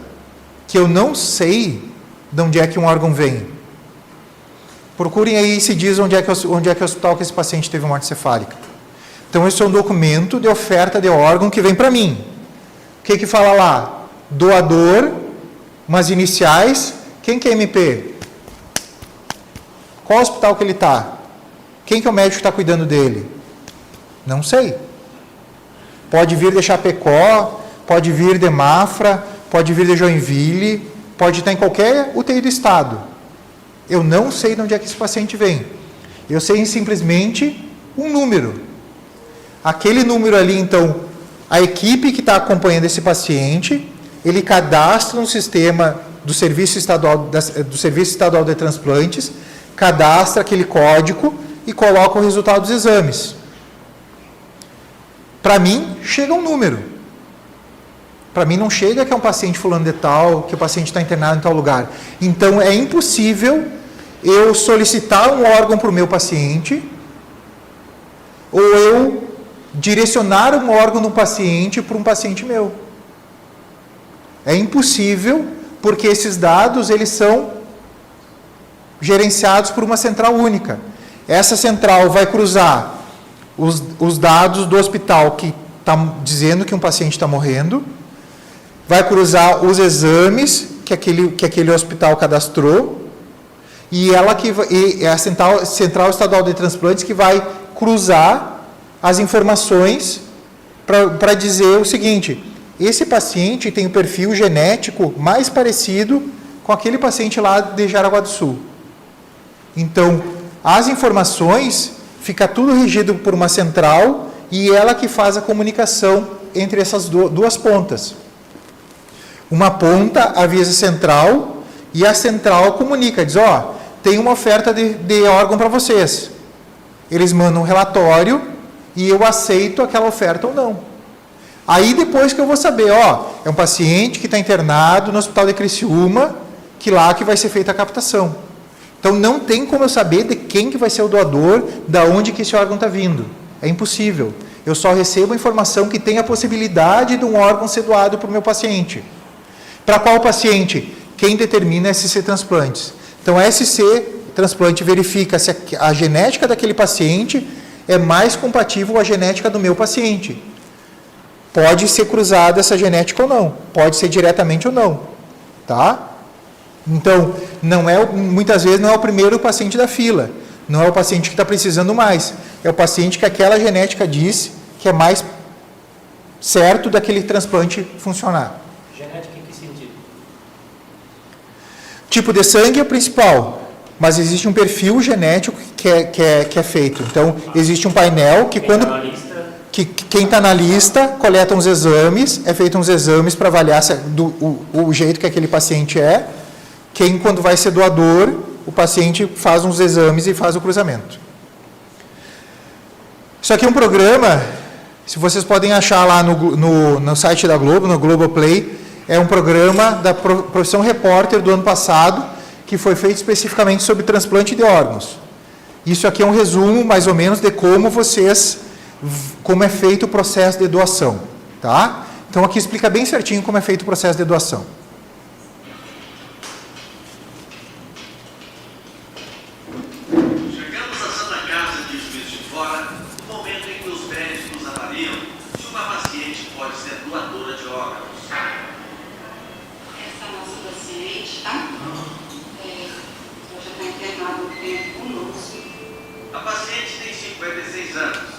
que eu não sei de onde é que um órgão vem. Procurem aí se diz onde é que é o hospital que esse paciente teve morte cefálica. Então, esse é um documento de oferta de órgão que vem para mim. O que fala lá? Doador, umas iniciais. Quem que é MP? Qual hospital que ele está? Quem que é o médico que está cuidando dele? Não sei. Pode vir de Chapecó, pode vir de Mafra, pode vir de Joinville, pode estar em qualquer UTI do estado. Eu não sei de onde é que esse paciente vem. Eu sei simplesmente um número. Aquele número ali, então, a equipe que está acompanhando esse paciente, ele cadastra no sistema do Serviço Estadual de Transplantes, cadastra aquele código e coloca o resultado dos exames. Para mim, chega um número. Para mim não chega que é um paciente fulano de tal, que o paciente está internado em tal lugar. Então, é impossível eu solicitar um órgão para o meu paciente, ou eu direcionar um órgão no paciente para um paciente meu. É impossível, porque esses dados eles são gerenciados por uma central única. Essa central vai cruzar os dados do hospital que está dizendo que um paciente está morrendo, vai cruzar os exames que aquele hospital cadastrou, e é a Central Estadual de Transplantes que vai cruzar as informações para dizer o seguinte: esse paciente tem o perfil genético mais parecido com aquele paciente lá de Jaraguá do Sul. Então, as informações, fica tudo regido por uma central e ela que faz a comunicação entre essas duas pontas. Uma ponta avisa a central e a central comunica, diz, tem uma oferta de órgão para vocês. Eles mandam um relatório e eu aceito aquela oferta ou não. Aí depois que eu vou saber, é um paciente que está internado no Hospital de Criciúma, que lá que vai ser feita a captação. Então não tem como eu saber de quem que vai ser o doador, da onde que esse órgão está vindo. É impossível. Eu só recebo a informação que tem a possibilidade de um órgão ser doado para o meu paciente. Para qual paciente? Quem determina é SC Transplantes. Então, a SC Transplante verifica se a genética daquele paciente é mais compatível com a genética do meu paciente. Pode ser cruzada essa genética ou não. Pode ser diretamente ou não. Tá? Então, muitas vezes não é o primeiro paciente da fila. Não é o paciente que está precisando mais. É o paciente que aquela genética diz que é mais certo daquele transplante funcionar. Genética em que sentido? Tipo de sangue é o principal, mas existe um perfil genético que é feito. Então, existe um painel que quem está na lista coleta uns exames, é feito uns exames para avaliar o jeito que aquele paciente é. Quando vai ser doador, o paciente faz uns exames e faz o cruzamento. Isso aqui é um programa, se vocês podem achar lá no site da Globo, no Globoplay, é um programa da Profissão Repórter do ano passado, que foi feito especificamente sobre transplante de órgãos. Isso aqui é um resumo, mais ou menos, de como é feito o processo de doação, tá? Então, aqui explica bem certinho como é feito o processo de doação. Chegamos à Santa Casa de Juiz de Fora no momento em que os médicos avaliam se uma paciente pode ser doadora de órgãos. Essa é a nossa paciente, tá? Ela já está internada um tempo conosco. A paciente tem 56 anos.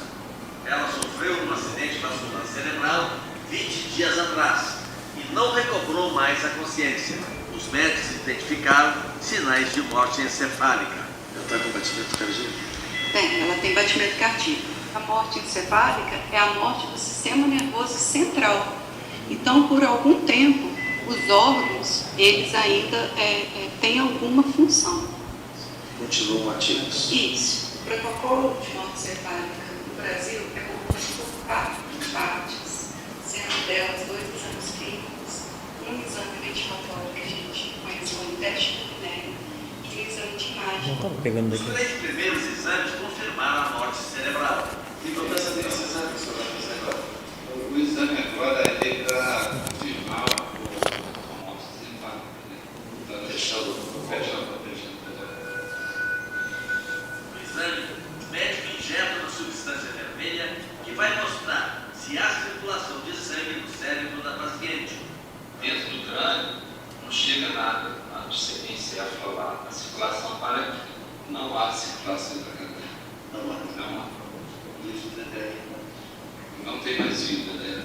Ela sofreu um acidente vascular cerebral 20 dias atrás e não recobrou mais a consciência. Os médicos identificaram sinais de morte encefálica. Ela está com batimento cardíaco? Bem, ela tem batimento cardíaco. A morte encefálica é a morte do sistema nervoso central. Então, por algum tempo, os órgãos, eles ainda têm alguma função. Continuam ativos? Isso. O protocolo de morte encefálica no Brasil é composto por 4 partes, sendo delas 2 exames clínicos, um exame ventilatório que a gente conhece como teste do Pinelli e um exame de imagem. Os 3 primeiros exames confirmaram a morte cerebral. E qual é esse exame que o senhor vai fazer agora? O exame agora é para confirmar a morte cerebral. Está fechando. O médico injeta uma substância vermelha que vai mostrar se há circulação de sangue no cérebro da paciente. Dentro do crânio não chega nada a ser encéfalo, a circulação para aqui. Não há circulação intracraniana. Não há. Isso detém. Não tem mais vida, né?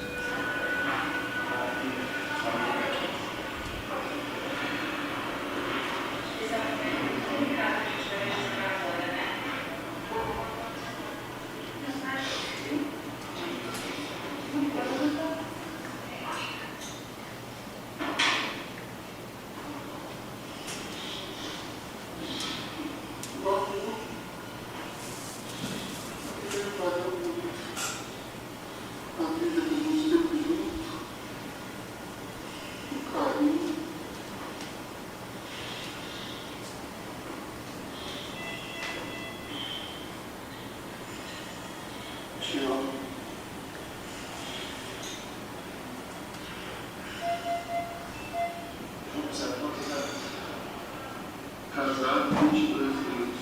Casado, 22 anos.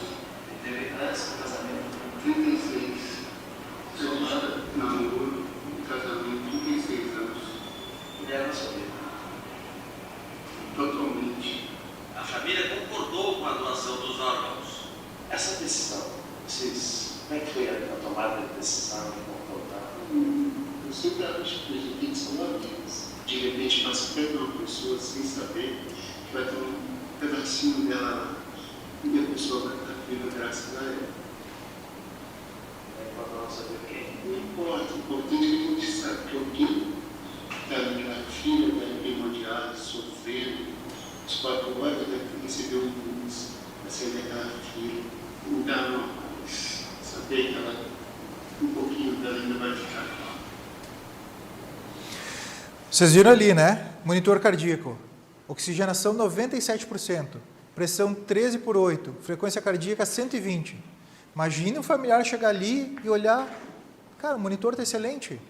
Teve antes do casamento? 36. Namoro, casamento, 36 anos. Mulher não sabia. Totalmente. A família concordou com a doação dos órgãos. Essa decisão, como é que foi a tomada de decisão de concordar? Eu sempre acho que a gente são amigos. De repente passa perto de uma pessoa sem saber que vai ter um pedacinho dela e a pessoa vai estar viva graças a ela. Quando não saber quem? Não importa, o importante é que a gente sabe que alguém da minha filha vai hemodiar, sofrendo, os 4 horas deve receber um luz, acender aquela filha, não dá uma paz. Saber que ela, um pouquinho dela ainda vai ficar lá. Vocês viram ali, né? Monitor cardíaco. Oxigenação 97%. Pressão 13/8. Frequência cardíaca 120. Imagine um familiar chegar ali e olhar. Cara, o monitor está excelente.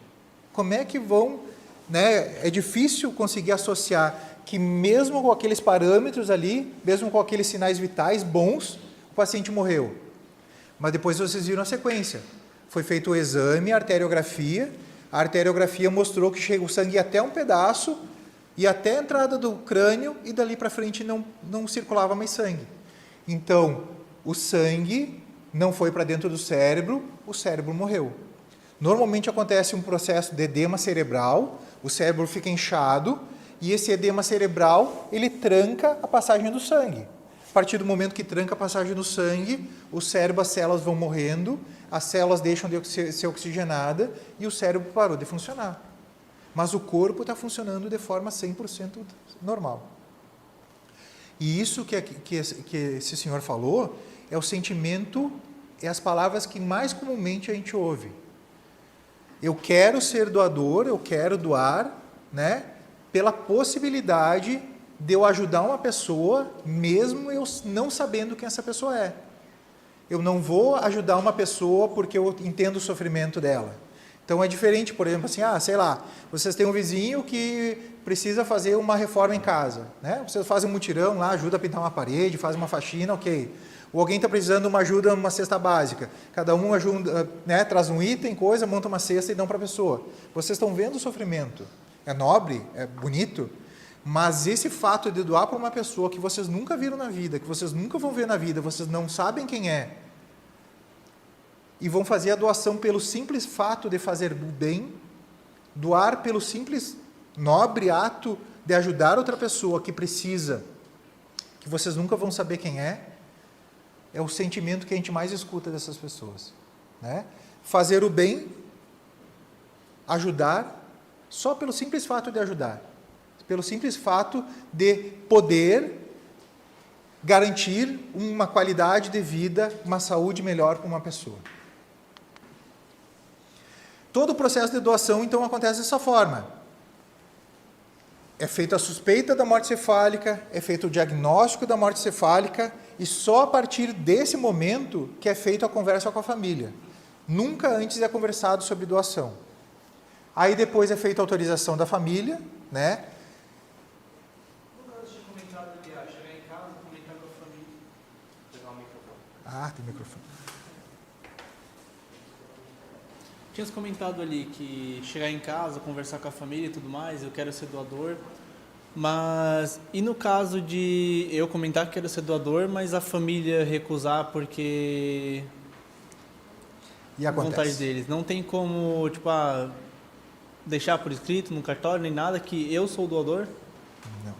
Como é que vão... Né? É difícil conseguir associar que mesmo com aqueles parâmetros ali, mesmo com aqueles sinais vitais bons, o paciente morreu. Mas depois vocês viram a sequência. Foi feito o exame, a arteriografia. A arteriografia mostrou que chega o sangue até um pedaço e até a entrada do crânio e dali para frente não circulava mais sangue. Então, o sangue não foi para dentro do cérebro, o cérebro morreu. Normalmente acontece um processo de edema cerebral, o cérebro fica inchado e esse edema cerebral, ele tranca a passagem do sangue. A partir do momento que tranca a passagem do sangue, o cérebro, as células vão morrendo, as células deixam de ser oxigenadas e o cérebro parou de funcionar. Mas o corpo está funcionando de forma 100% normal. E isso que esse senhor falou é o sentimento, é as palavras que mais comumente a gente ouve. Eu quero ser doador, eu quero doar, né, pela possibilidade de eu ajudar uma pessoa, mesmo eu não sabendo quem essa pessoa é. Eu não vou ajudar uma pessoa porque eu entendo o sofrimento dela. Então é diferente, por exemplo, assim, sei lá, vocês têm um vizinho que precisa fazer uma reforma em casa, né? Vocês fazem um mutirão lá, ajuda a pintar uma parede, faz uma faxina, ok. Ou alguém está precisando de uma ajuda numa cesta básica. Cada um ajuda, né, traz um item, coisa, monta uma cesta e dão para a pessoa. Vocês estão vendo o sofrimento. É nobre, é bonito, mas esse fato de doar para uma pessoa que vocês nunca viram na vida, que vocês nunca vão ver na vida, vocês não sabem quem é, e vão fazer a doação pelo simples fato de fazer o bem, doar pelo simples, nobre ato de ajudar outra pessoa que precisa, que vocês nunca vão saber quem é o sentimento que a gente mais escuta dessas pessoas, né? Fazer o bem, ajudar, só pelo simples fato de ajudar, pelo simples fato de poder garantir uma qualidade de vida, uma saúde melhor para uma pessoa. Todo o processo de doação, então, acontece dessa forma. É feita a suspeita da morte cefálica, é feito o diagnóstico da morte cefálica, e só a partir desse momento que é feita a conversa com a família. Nunca antes é conversado sobre doação. Aí depois é feita a autorização da família, né? Chegar em casa, comentar com a família. Pegar o microfone. Tem microfone. Tinhas comentado ali que chegar em casa, conversar com a família e tudo mais, eu quero ser doador, mas e no caso de eu comentar que quero ser doador, mas a família recusar porque E acontece. vontade deles, não tem como, tipo, deixar por escrito no cartório nem nada que eu sou o doador? Não.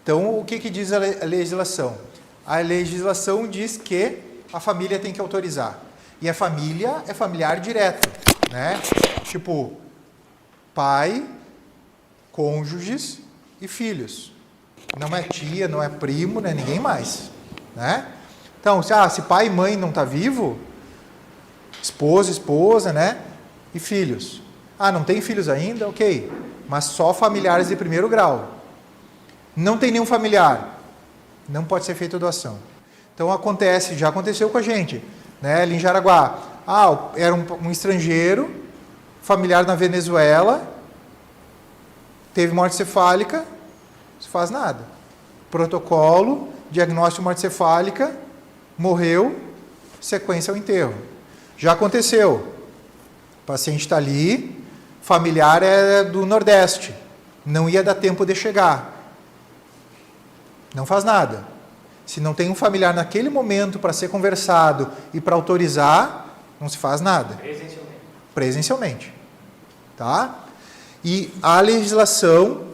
Então, o que diz a legislação? A legislação diz que a família tem que autorizar. E a família é familiar direto, né? Tipo, pai, cônjuges e filhos. Não é tia, não é primo, não é ninguém mais, né? Então, se pai e mãe não tá vivo, esposa, né? E filhos. Não tem filhos ainda? Ok. Mas só familiares de primeiro grau. Não tem nenhum familiar. Não pode ser feita doação. Então, já aconteceu com a gente, né? Ali em Jaraguá. Era um estrangeiro, familiar na Venezuela, teve morte cefálica, não se faz nada. Protocolo, diagnóstico de morte cefálica, morreu, sequência ao enterro. Já aconteceu. O paciente está ali, familiar é do Nordeste, não ia dar tempo de chegar. Não faz nada. Se não tem um familiar naquele momento para ser conversado e para autorizar, não se faz nada. Presencialmente. Tá? E a legislação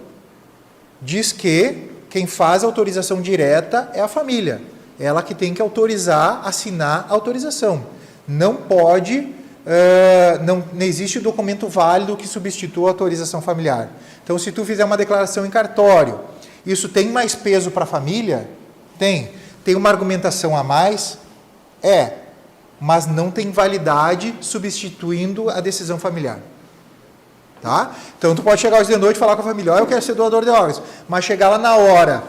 diz que quem faz a autorização direta é a família. Ela que tem que autorizar, assinar a autorização. Não pode, não existe documento válido que substitua a autorização familiar. Então, se tu fizer uma declaração em cartório, isso tem mais peso para a família? Tem uma argumentação a mais? Mas não tem validade substituindo a decisão familiar. Tá? Então, tu pode chegar hoje de noite e falar com a família, eu quero ser doador de órgãos, mas chegar lá na hora,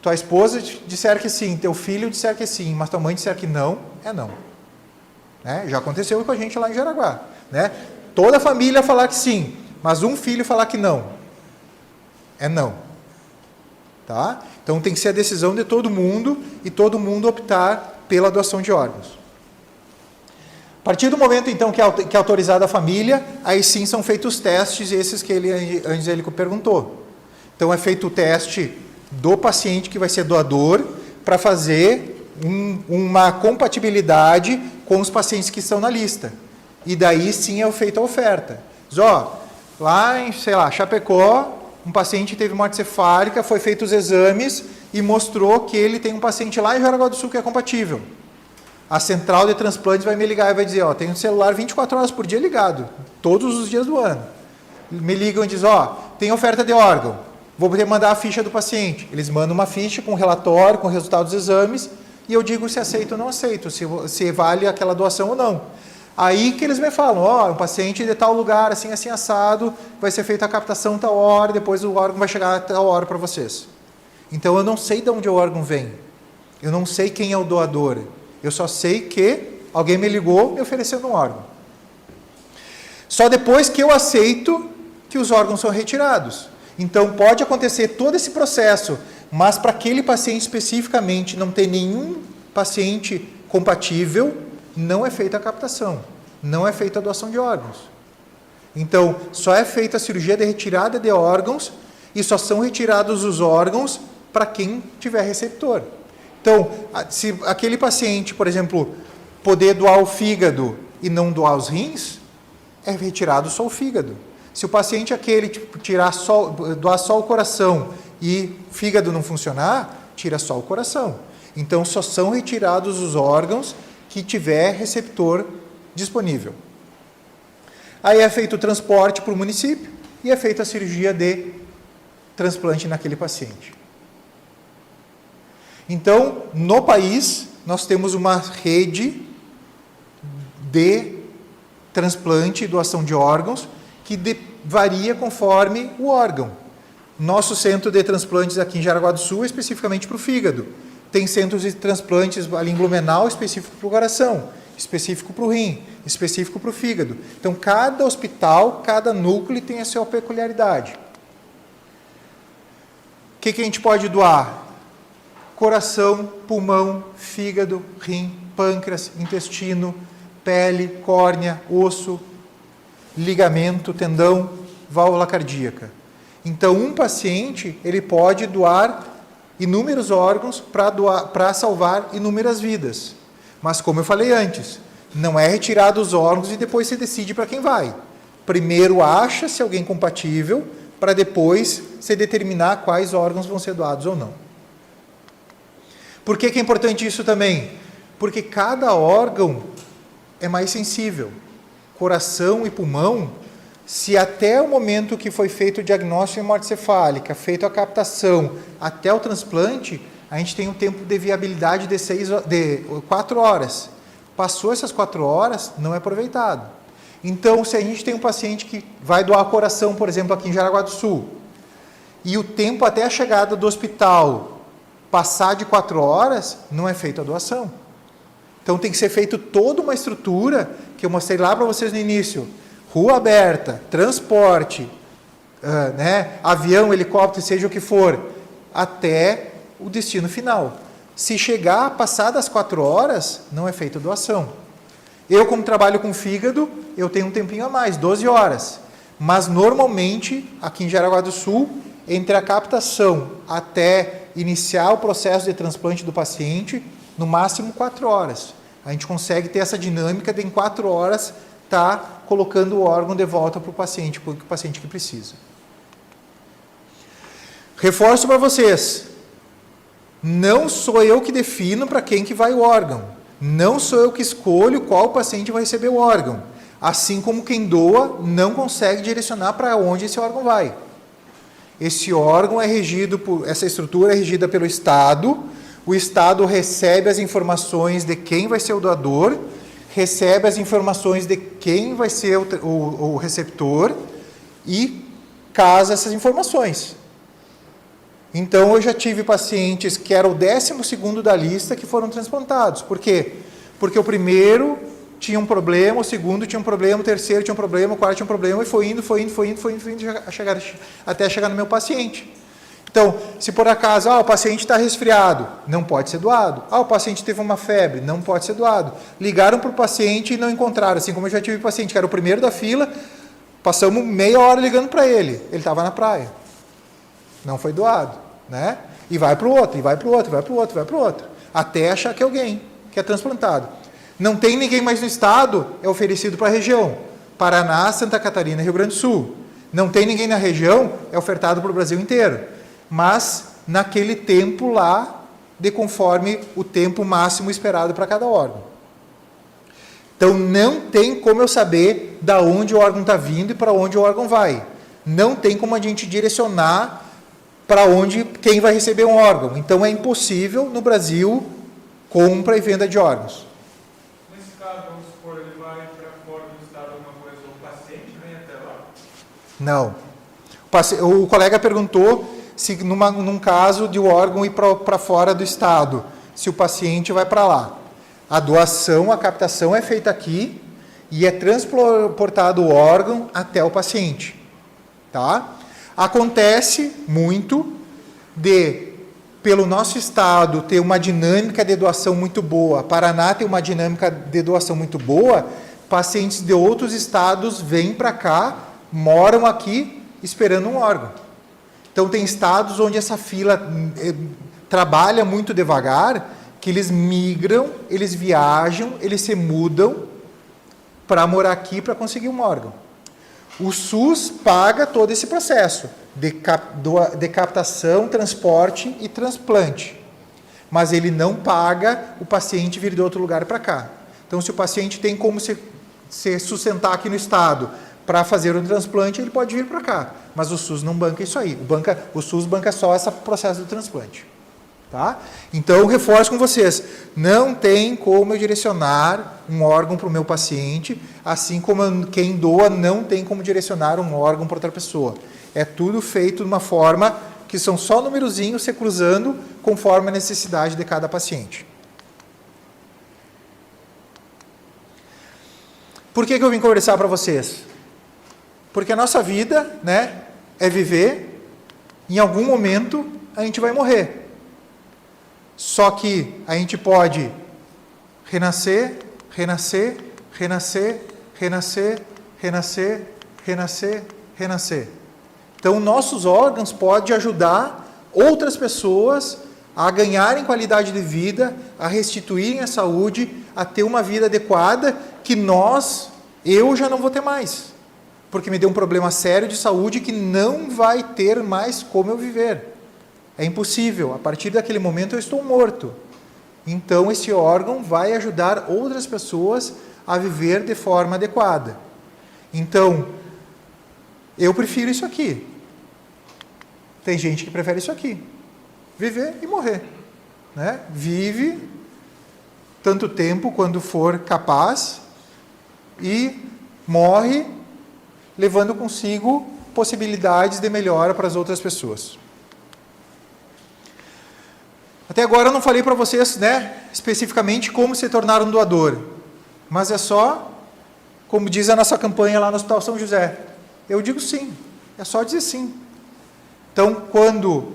tua esposa disser que sim, teu filho disser que sim, mas tua mãe disser que não, é não. Né? Já aconteceu com a gente lá em Jaraguá. Né? Toda a família falar que sim, mas um filho falar que não, é não. Tá? Então tem que ser a decisão de todo mundo e todo mundo optar pela doação de órgãos. A partir do momento, então, que é autorizada a família, aí sim são feitos os testes, esses que ele perguntou. Então é feito o teste do paciente que vai ser doador para fazer uma compatibilidade com os pacientes que estão na lista. E daí sim é feita a oferta. Diz, lá em, Chapecó, um paciente teve morte cefálica, foi feito os exames e mostrou que ele tem um paciente lá em Jaraguá do Sul que é compatível. A central de transplantes vai me ligar e vai dizer, tem um celular 24 horas por dia ligado, todos os dias do ano. Me ligam e dizem, tem oferta de órgão, vou poder mandar a ficha do paciente. Eles mandam uma ficha com relatório, com resultados dos exames, e eu digo se aceito ou não aceito, se vale aquela doação ou não. Aí que eles me falam, ó, um paciente de tal lugar, assim, assim, assado, vai ser feita a captação tal hora, depois o órgão vai chegar a tal hora para vocês. Então eu não sei de onde o órgão vem. Eu não sei quem é o doador. Eu só sei que alguém me ligou me oferecendo um órgão. Só depois que eu aceito que os órgãos são retirados. Então pode acontecer todo esse processo, mas para aquele paciente especificamente não ter nenhum paciente compatível, não é feita a captação, não é feita a doação de órgãos. Então, só é feita a cirurgia de retirada de órgãos e só são retirados os órgãos para quem tiver receptor. Então, se aquele paciente, por exemplo, poder doar o fígado e não doar os rins, é retirado só o fígado. Se o paciente aquele doar só o coração e fígado não funcionar, tira só o coração. Então, só são retirados os órgãos que tiver receptor disponível. Aí é feito o transporte para o município e é feita a cirurgia de transplante naquele paciente. Então, no país, nós temos uma rede de transplante e doação de órgãos que varia conforme o órgão. Nosso centro de transplantes aqui em Jaraguá do Sul é especificamente para o fígado. Tem centros de transplantes ali em Blumenau específico para o coração, específico para o rim, específico para o fígado. Então, cada hospital, cada núcleo tem a sua peculiaridade. O que a gente pode doar? Coração, pulmão, fígado, rim, pâncreas, intestino, pele, córnea, osso, ligamento, tendão, válvula cardíaca. Então, um paciente, ele pode doar inúmeros órgãos para salvar inúmeras vidas. Mas, como eu falei antes, não é retirado os órgãos e depois se decide para quem vai. Primeiro acha-se alguém compatível, para depois se determinar quais órgãos vão ser doados ou não. Por que é importante isso também? Porque cada órgão é mais sensível. Coração e pulmão, se até o momento que foi feito o diagnóstico de morte cefálica, feito a captação, até o transplante, a gente tem um tempo de viabilidade de 4 horas. Passou essas 4 horas, não é aproveitado. Então, se a gente tem um paciente que vai doar coração, por exemplo, aqui em Jaraguá do Sul, e o tempo até a chegada do hospital passar de 4 horas, não é feita a doação. Então, tem que ser feito toda uma estrutura, que eu mostrei lá para vocês no início, rua aberta, transporte, avião, helicóptero, seja o que for, até o destino final. Se chegar, passar das 4 horas, não é feita doação. Eu, como trabalho com fígado, eu tenho um tempinho a mais, 12 horas. Mas, normalmente, aqui em Jaraguá do Sul, entre a captação até iniciar o processo de transplante do paciente, no máximo 4 horas. A gente consegue ter essa dinâmica de, em 4 horas, estar colocando o órgão de volta para o paciente que precisa. Reforço para vocês. Não sou eu que defino para quem que vai o órgão. Não sou eu que escolho qual paciente vai receber o órgão. Assim como quem doa não consegue direcionar para onde esse órgão vai. Esse órgão é regido essa estrutura é regida pelo Estado. O Estado recebe as informações de quem vai ser o doador, recebe as informações de quem vai ser o receptor e casa essas informações. Então, eu já tive pacientes que eram o 12º da lista que foram transplantados. Por quê? Porque o primeiro tinha um problema, o segundo tinha um problema, o terceiro tinha um problema, o quarto tinha um problema, e foi indo, até chegar no meu paciente. Então, se por acaso, o paciente está resfriado, não pode ser doado. O paciente teve uma febre, não pode ser doado. Ligaram para o paciente e não encontraram. Assim como eu já tive paciente que era o primeiro da fila, passamos meia hora ligando para ele. Ele estava na praia. Não foi doado, né? E vai para o outro, e vai para o outro, vai para o outro, vai para o outro. Até achar que alguém que é transplantado. Não tem ninguém mais no estado, é oferecido para a região. Paraná, Santa Catarina e Rio Grande do Sul. Não tem ninguém na região, é ofertado para o Brasil inteiro. Mas naquele tempo lá, de conforme o tempo máximo esperado para cada órgão. Então, não tem como eu saber da onde o órgão está vindo e para onde o órgão vai. Não tem como a gente direcionar para onde quem vai receber um órgão. Então, é impossível no Brasil compra e venda de órgãos. Nesse caso, vamos supor, ele vai para paciente vem até lá? Não. O colega perguntou se num caso de o órgão ir para fora do estado, se o paciente vai para lá. A doação, a captação é feita aqui e é transportado o órgão até o paciente. Tá? Acontece muito pelo nosso estado ter uma dinâmica de doação muito boa, Paraná tem uma dinâmica de doação muito boa, pacientes de outros estados vêm para cá, moram aqui esperando um órgão. Então tem estados onde essa fila trabalha muito devagar, que eles migram, eles viajam, eles se mudam para morar aqui para conseguir um órgão. O SUS paga todo esse processo de captação, transporte e transplante. Mas ele não paga o paciente vir de outro lugar para cá. Então, se o paciente tem como se sustentar aqui no estado para fazer o transplante, ele pode vir para cá. Mas o SUS não banca isso aí. O SUS banca só esse processo do transplante. Tá? Então, eu reforço com vocês, não tem como eu direcionar um órgão para o meu paciente, assim como quem doa não tem como direcionar um órgão para outra pessoa. É tudo feito de uma forma que são só numerozinhos se cruzando conforme a necessidade de cada paciente. Por que eu vim conversar para vocês? Porque a nossa vida, né, é viver, em algum momento a gente vai morrer. Só que a gente pode renascer, renascer, renascer, renascer, renascer, renascer, renascer. Então, nossos órgãos podem ajudar outras pessoas a ganharem qualidade de vida, a restituírem a saúde, a ter uma vida adequada que eu já não vou ter mais. Porque me deu um problema sério de saúde que não vai ter mais como eu viver. É impossível. A partir daquele momento eu estou morto. Então, esse órgão vai ajudar outras pessoas a viver de forma adequada. Então, eu prefiro isso aqui. Tem gente que prefere isso aqui. Viver e morrer. Né? Vive tanto tempo quando for capaz e morre levando consigo possibilidades de melhora para as outras pessoas. Até agora eu não falei para vocês, né, especificamente como se tornar um doador, mas é só, como diz a nossa campanha lá no Hospital São José, eu digo sim, é só dizer sim. Então, quando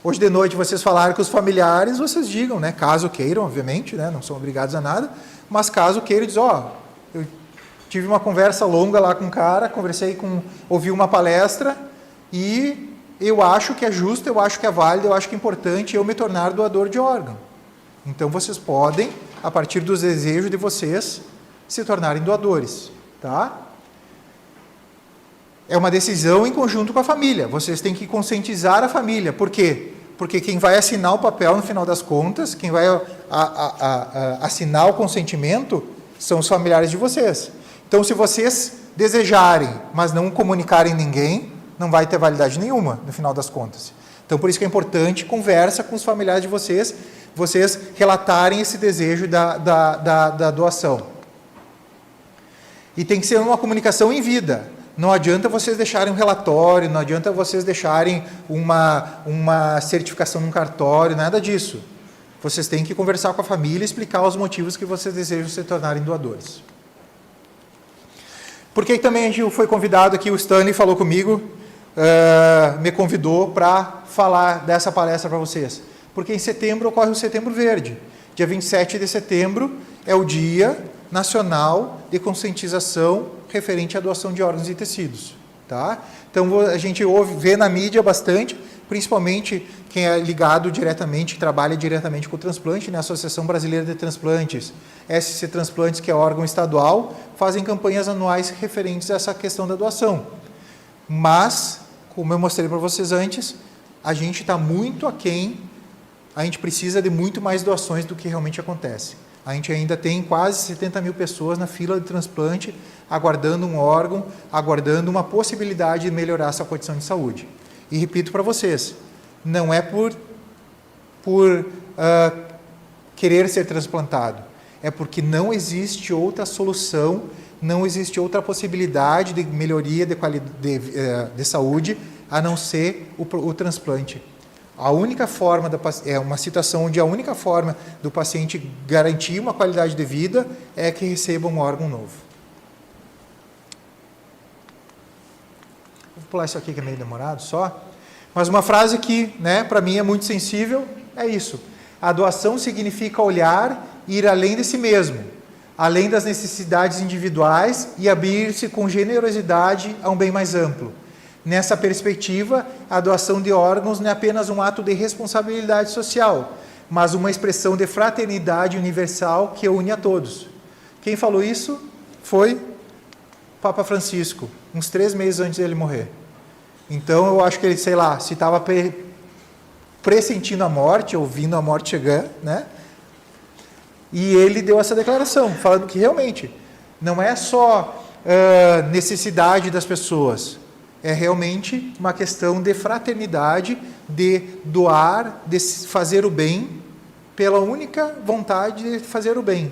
hoje de noite vocês falarem com os familiares, vocês digam, né, caso queiram, obviamente, né, não são obrigados a nada, mas caso queiram, diz, eu tive uma conversa longa lá com um cara, ouvi uma palestra e eu acho que é justo, eu acho que é válido, eu acho que é importante eu me tornar doador de órgão. Então, vocês podem, a partir dos desejos de vocês, se tornarem doadores. Tá? É uma decisão em conjunto com a família. Vocês têm que conscientizar a família. Por quê? Porque quem vai assinar o papel, no final das contas, quem vai assinar o consentimento, são os familiares de vocês. Então, se vocês desejarem, mas não comunicarem ninguém, não vai ter validade nenhuma, no final das contas. Então, por isso que é importante, conversa com os familiares de vocês relatarem esse desejo da doação. E tem que ser uma comunicação em vida. Não adianta vocês deixarem um relatório, não adianta vocês deixarem uma certificação num cartório, nada disso. Vocês têm que conversar com a família e explicar os motivos que vocês desejam se tornarem doadores. Por que também a gente foi convidado aqui, o Stanley falou comigo, me convidou para falar dessa palestra para vocês. Porque em setembro ocorre o Setembro Verde. Dia 27 de setembro é o Dia Nacional de Conscientização referente à doação de órgãos e tecidos. Tá? Então, a gente vê na mídia bastante, principalmente quem é ligado diretamente, trabalha diretamente com o transplante, né? A Associação Brasileira de Transplantes, SC Transplantes, que é órgão estadual, fazem campanhas anuais referentes a essa questão da doação. Mas, como eu mostrei para vocês antes, a gente está muito aquém, a gente precisa de muito mais doações do que realmente acontece. A gente ainda tem quase 70 mil pessoas na fila de transplante, aguardando um órgão, aguardando uma possibilidade de melhorar sua condição de saúde. E repito para vocês, não é por querer ser transplantado, é porque não existe outra solução não existe outra possibilidade de melhoria de saúde a não ser o transplante. A única forma é uma situação onde a única forma do paciente garantir uma qualidade de vida é que receba um órgão novo. Vou pular isso aqui que é meio demorado só. Mas uma frase que, né, para mim é muito sensível é isso. A doação significa olhar e ir além de si mesmo, além das necessidades individuais e abrir-se com generosidade a um bem mais amplo. Nessa perspectiva, a doação de órgãos não é apenas um ato de responsabilidade social, mas uma expressão de fraternidade universal que une a todos. Quem falou isso foi o Papa Francisco, uns 3 meses antes dele morrer. Então, eu acho que ele, sei lá, se estava pressentindo a morte, ouvindo a morte chegar, né? E ele deu essa declaração, falando que realmente não é só necessidade das pessoas, é realmente uma questão de fraternidade, de doar, de fazer o bem, pela única vontade de fazer o bem,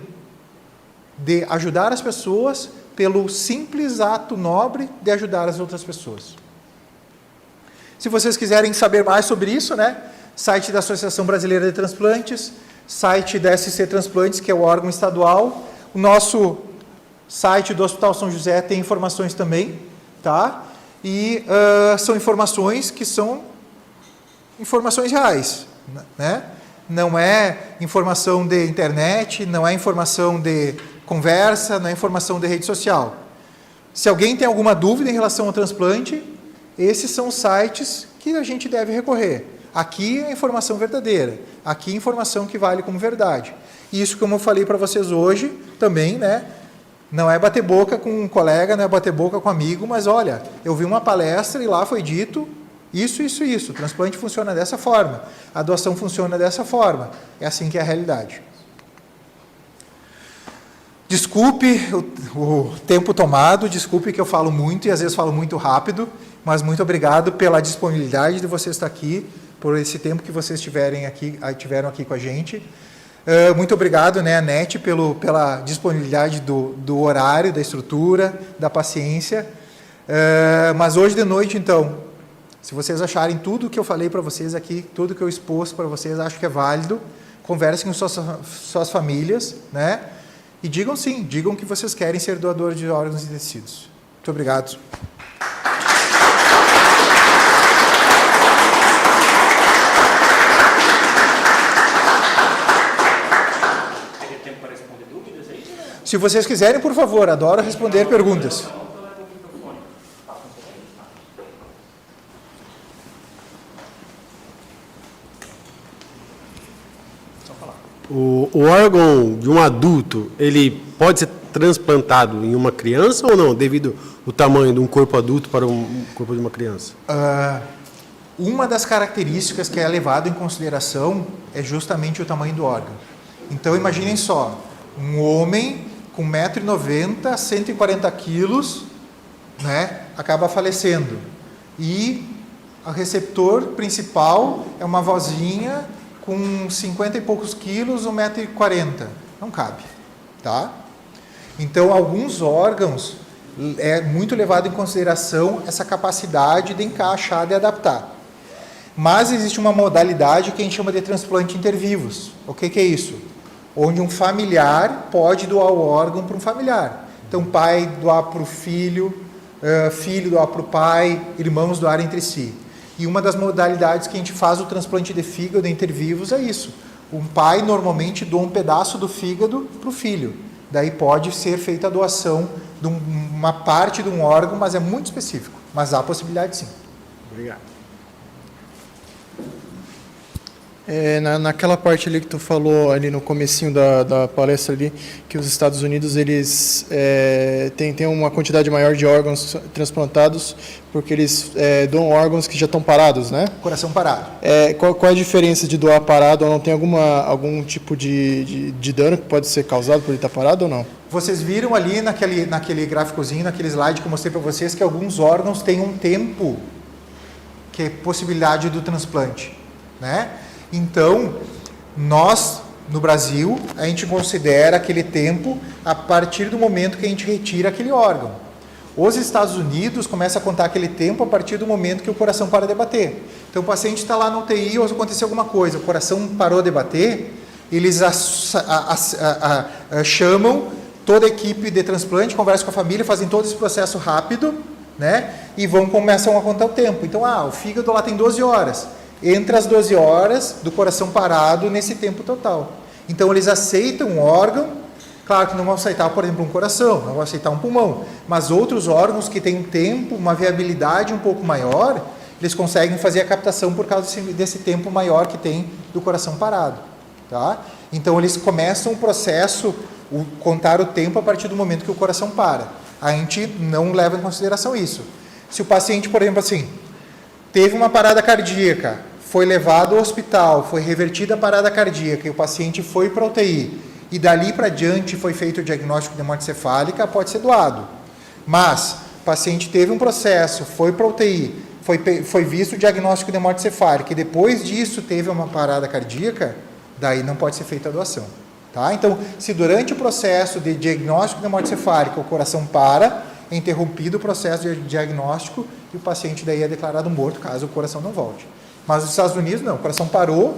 de ajudar as pessoas pelo simples ato nobre de ajudar as outras pessoas. Se vocês quiserem saber mais sobre isso, né, site da Associação Brasileira de Transplantes, site da SC Transplantes, que é o órgão estadual, o nosso site do Hospital São José tem informações também, tá? E são informações que são informações reais, né? Não é informação de internet, não é informação de conversa, não é informação de rede social. Se alguém tem alguma dúvida em relação ao transplante, esses são os sites que a gente deve recorrer. Aqui é a informação verdadeira, aqui é a informação que vale como verdade. Isso, como eu falei para vocês hoje, também, né? Não é bater boca com um colega, não é bater boca com um amigo, mas olha, eu vi uma palestra e lá foi dito isso. O transplante funciona dessa forma, a doação funciona dessa forma. É assim que é a realidade. Desculpe o tempo tomado, desculpe que eu falo muito e às vezes falo muito rápido, mas muito obrigado pela disponibilidade de vocês estar aqui, por esse tempo que vocês tiveram aqui com a gente. Muito obrigado, né, Anete, pela disponibilidade do horário, da estrutura, da paciência. Mas hoje de noite, então, se vocês acharem tudo que eu falei para vocês aqui, tudo que eu expus para vocês, acho que é válido, conversem com suas famílias, né? E digam sim, digam que vocês querem ser doadores de órgãos e tecidos. Muito obrigado. Se vocês quiserem, por favor, adoro responder perguntas. O órgão de um adulto, ele pode ser transplantado em uma criança ou não, devido ao tamanho de um corpo adulto para um corpo de uma criança? Uma das características que é levado em consideração é justamente o tamanho do órgão. Então, imaginem só, um homem com 1,90 m, 140 quilos, né, acaba falecendo. E o receptor principal é uma vozinha com 50 e poucos quilos, 1,40 m. Não cabe, tá? Então, alguns órgãos é muito levado em consideração essa capacidade de encaixar, de adaptar. Mas existe uma modalidade que a gente chama de transplante intervivos. O que é isso? Onde um familiar pode doar o órgão para um familiar. Então, pai doar para o filho, filho doar para o pai, irmãos doar entre si. E uma das modalidades que a gente faz o transplante de fígado intervivos é isso. Um pai normalmente doa um pedaço do fígado para o filho. Daí pode ser feita a doação de uma parte de um órgão, mas é muito específico. Mas há a possibilidade sim. Obrigado. Naquela parte ali que tu falou ali no comecinho da palestra ali, que os Estados Unidos eles têm uma quantidade maior de órgãos transplantados porque eles doam órgãos que já estão parados, né? Coração parado. Qual é a diferença de doar parado ou não? Tem algum tipo de dano que pode ser causado por ele estar parado ou não? Vocês viram ali naquele gráficozinho, naquele slide que eu mostrei para vocês, que alguns órgãos têm um tempo que é possibilidade do transplante, né? Então, nós No Brasil, a gente considera aquele tempo a partir do momento que a gente retira aquele órgão. Os Estados Unidos começam a contar aquele tempo a partir do momento que o coração para de bater. Então, o paciente está lá no UTI ou aconteceu alguma coisa, o coração parou de bater, eles chamam toda a equipe de transplante, conversam com a família, fazem todo esse processo rápido, né? E começam a contar o tempo. Então, o fígado lá tem 12 horas. Entre as 12 horas do coração parado nesse tempo total. Então, eles aceitam um órgão. Claro que não vão aceitar, por exemplo, um coração, não vão aceitar um pulmão, mas outros órgãos que têm um tempo, uma viabilidade um pouco maior, eles conseguem fazer a captação por causa desse tempo maior que tem do coração parado. Tá? Então, eles começam o processo, contar o tempo a partir do momento que o coração para. A gente não leva em consideração isso. Se o paciente, por exemplo, assim, teve uma parada cardíaca, foi levado ao hospital, foi revertida a parada cardíaca e o paciente foi para a UTI, e dali para diante foi feito o diagnóstico de morte cefálica, pode ser doado. Mas o paciente teve um processo, foi para a UTI, foi visto o diagnóstico de morte cefálica e depois disso teve uma parada cardíaca, daí não pode ser feita a doação. Tá? Então, se durante o processo de diagnóstico de morte cefálica o coração para, é interrompido o processo de diagnóstico e o paciente daí é declarado morto, caso o coração não volte. Mas nos Estados Unidos não, o coração parou,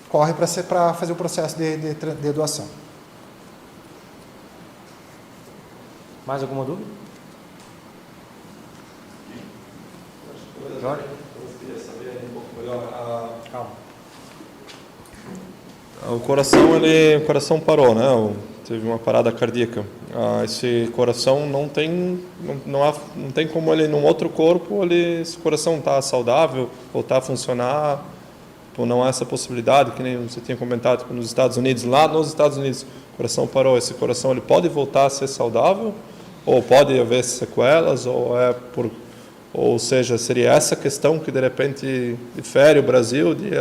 corre para fazer o processo de doação. Mais alguma dúvida? Jorge? Eu queria saber um pouco melhor. Calma. O coração parou, né? Teve uma parada cardíaca. Esse coração não tem como ele num outro corpo, esse coração está saudável ou está a funcionar. Não há essa possibilidade, que nem você tinha comentado nos Estados Unidos. Lá nos Estados Unidos, o coração parou. Esse coração ele pode voltar a ser saudável? Ou pode haver sequelas? Ou seja, seria essa questão que de repente difere o Brasil de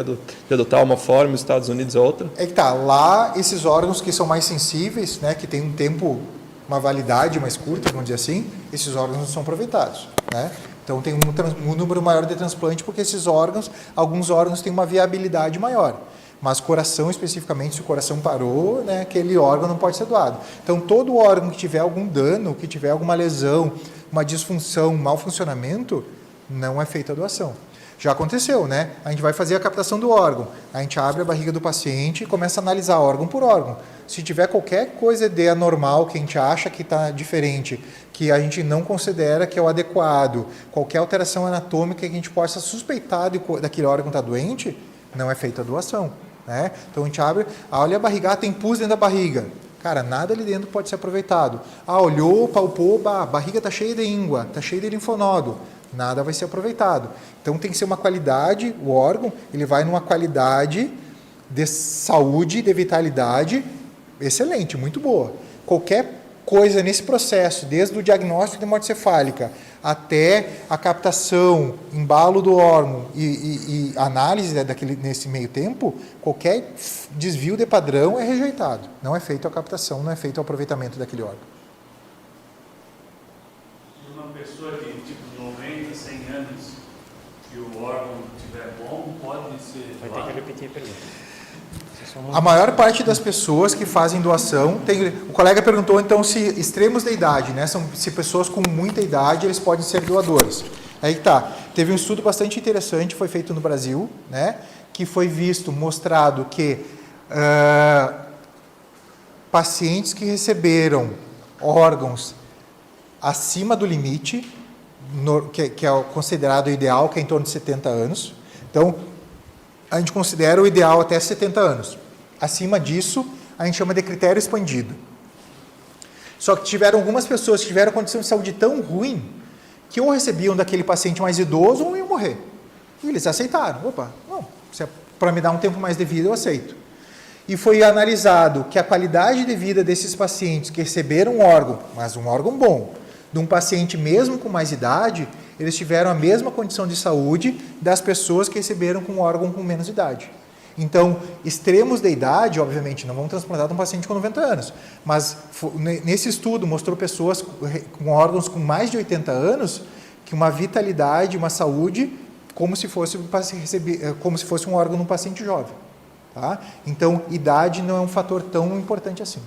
adotar uma forma e os Estados Unidos outra? É que tá, lá esses órgãos que são mais sensíveis, né, que tem um tempo, uma validade mais curta, vamos dizer assim, esses órgãos não são aproveitados, né? Então, tem um número maior de transplante porque esses órgãos, alguns órgãos têm uma viabilidade maior. Mas coração, especificamente, se o coração parou, né, aquele órgão não pode ser doado. Então, todo órgão que tiver algum dano, que tiver alguma lesão, uma disfunção, um mau funcionamento, não é feita a doação. Já aconteceu, né? A gente vai fazer a captação do órgão. A gente abre a barriga do paciente e começa a analisar órgão por órgão. Se tiver qualquer coisa de anormal que a gente acha que está diferente, que a gente não considera que é o adequado, qualquer alteração anatômica que a gente possa suspeitar daquele órgão estar doente, não é feita a doação. Né? Então a gente abre, olha a barriga, tem pus dentro da barriga. Cara, nada ali dentro pode ser aproveitado. Olhou, palpou, a barriga está cheia de íngua, está cheia de linfonodo. Nada vai ser aproveitado. Então tem que ser uma qualidade, o órgão, ele vai numa qualidade de saúde, de vitalidade excelente, muito boa. Qualquer coisa nesse processo, desde o diagnóstico de morte cefálica até a captação, embalo do órgão e análise nesse meio tempo, qualquer desvio de padrão é rejeitado. Não é feito a captação, não é feito o aproveitamento daquele órgão. Uma pessoa de tipo 90, 100 anos, que o órgão estiver bom, pode ser doado? Vai ter que repetir a pergunta. A maior parte das pessoas que fazem doação, o colega perguntou então se extremos da idade, né, se pessoas com muita idade eles podem ser doadores. Aí tá, teve um estudo bastante interessante, foi feito no Brasil, né, que foi mostrado que pacientes que receberam órgãos acima do limite, que é considerado ideal, que é em torno de 70 anos. Então, a gente considera o ideal até 70 anos. Acima disso, a gente chama de critério expandido. Só que tiveram algumas pessoas que tiveram condição de saúde tão ruim que ou recebiam daquele paciente mais idoso ou iam morrer. E eles aceitaram. Opa, não, se é para me dar um tempo mais de vida, eu aceito. E foi analisado que a qualidade de vida desses pacientes que receberam um órgão, mas um órgão bom, de um paciente mesmo com mais idade, eles tiveram a mesma condição de saúde das pessoas que receberam com um órgão com menos idade. Então, extremos da idade, obviamente, não vão transplantar um paciente com 90 anos, mas nesse estudo mostrou pessoas com órgãos com mais de 80 anos que uma vitalidade, uma saúde, como se fosse um órgão num paciente jovem. Tá? Então, idade não é um fator tão importante assim.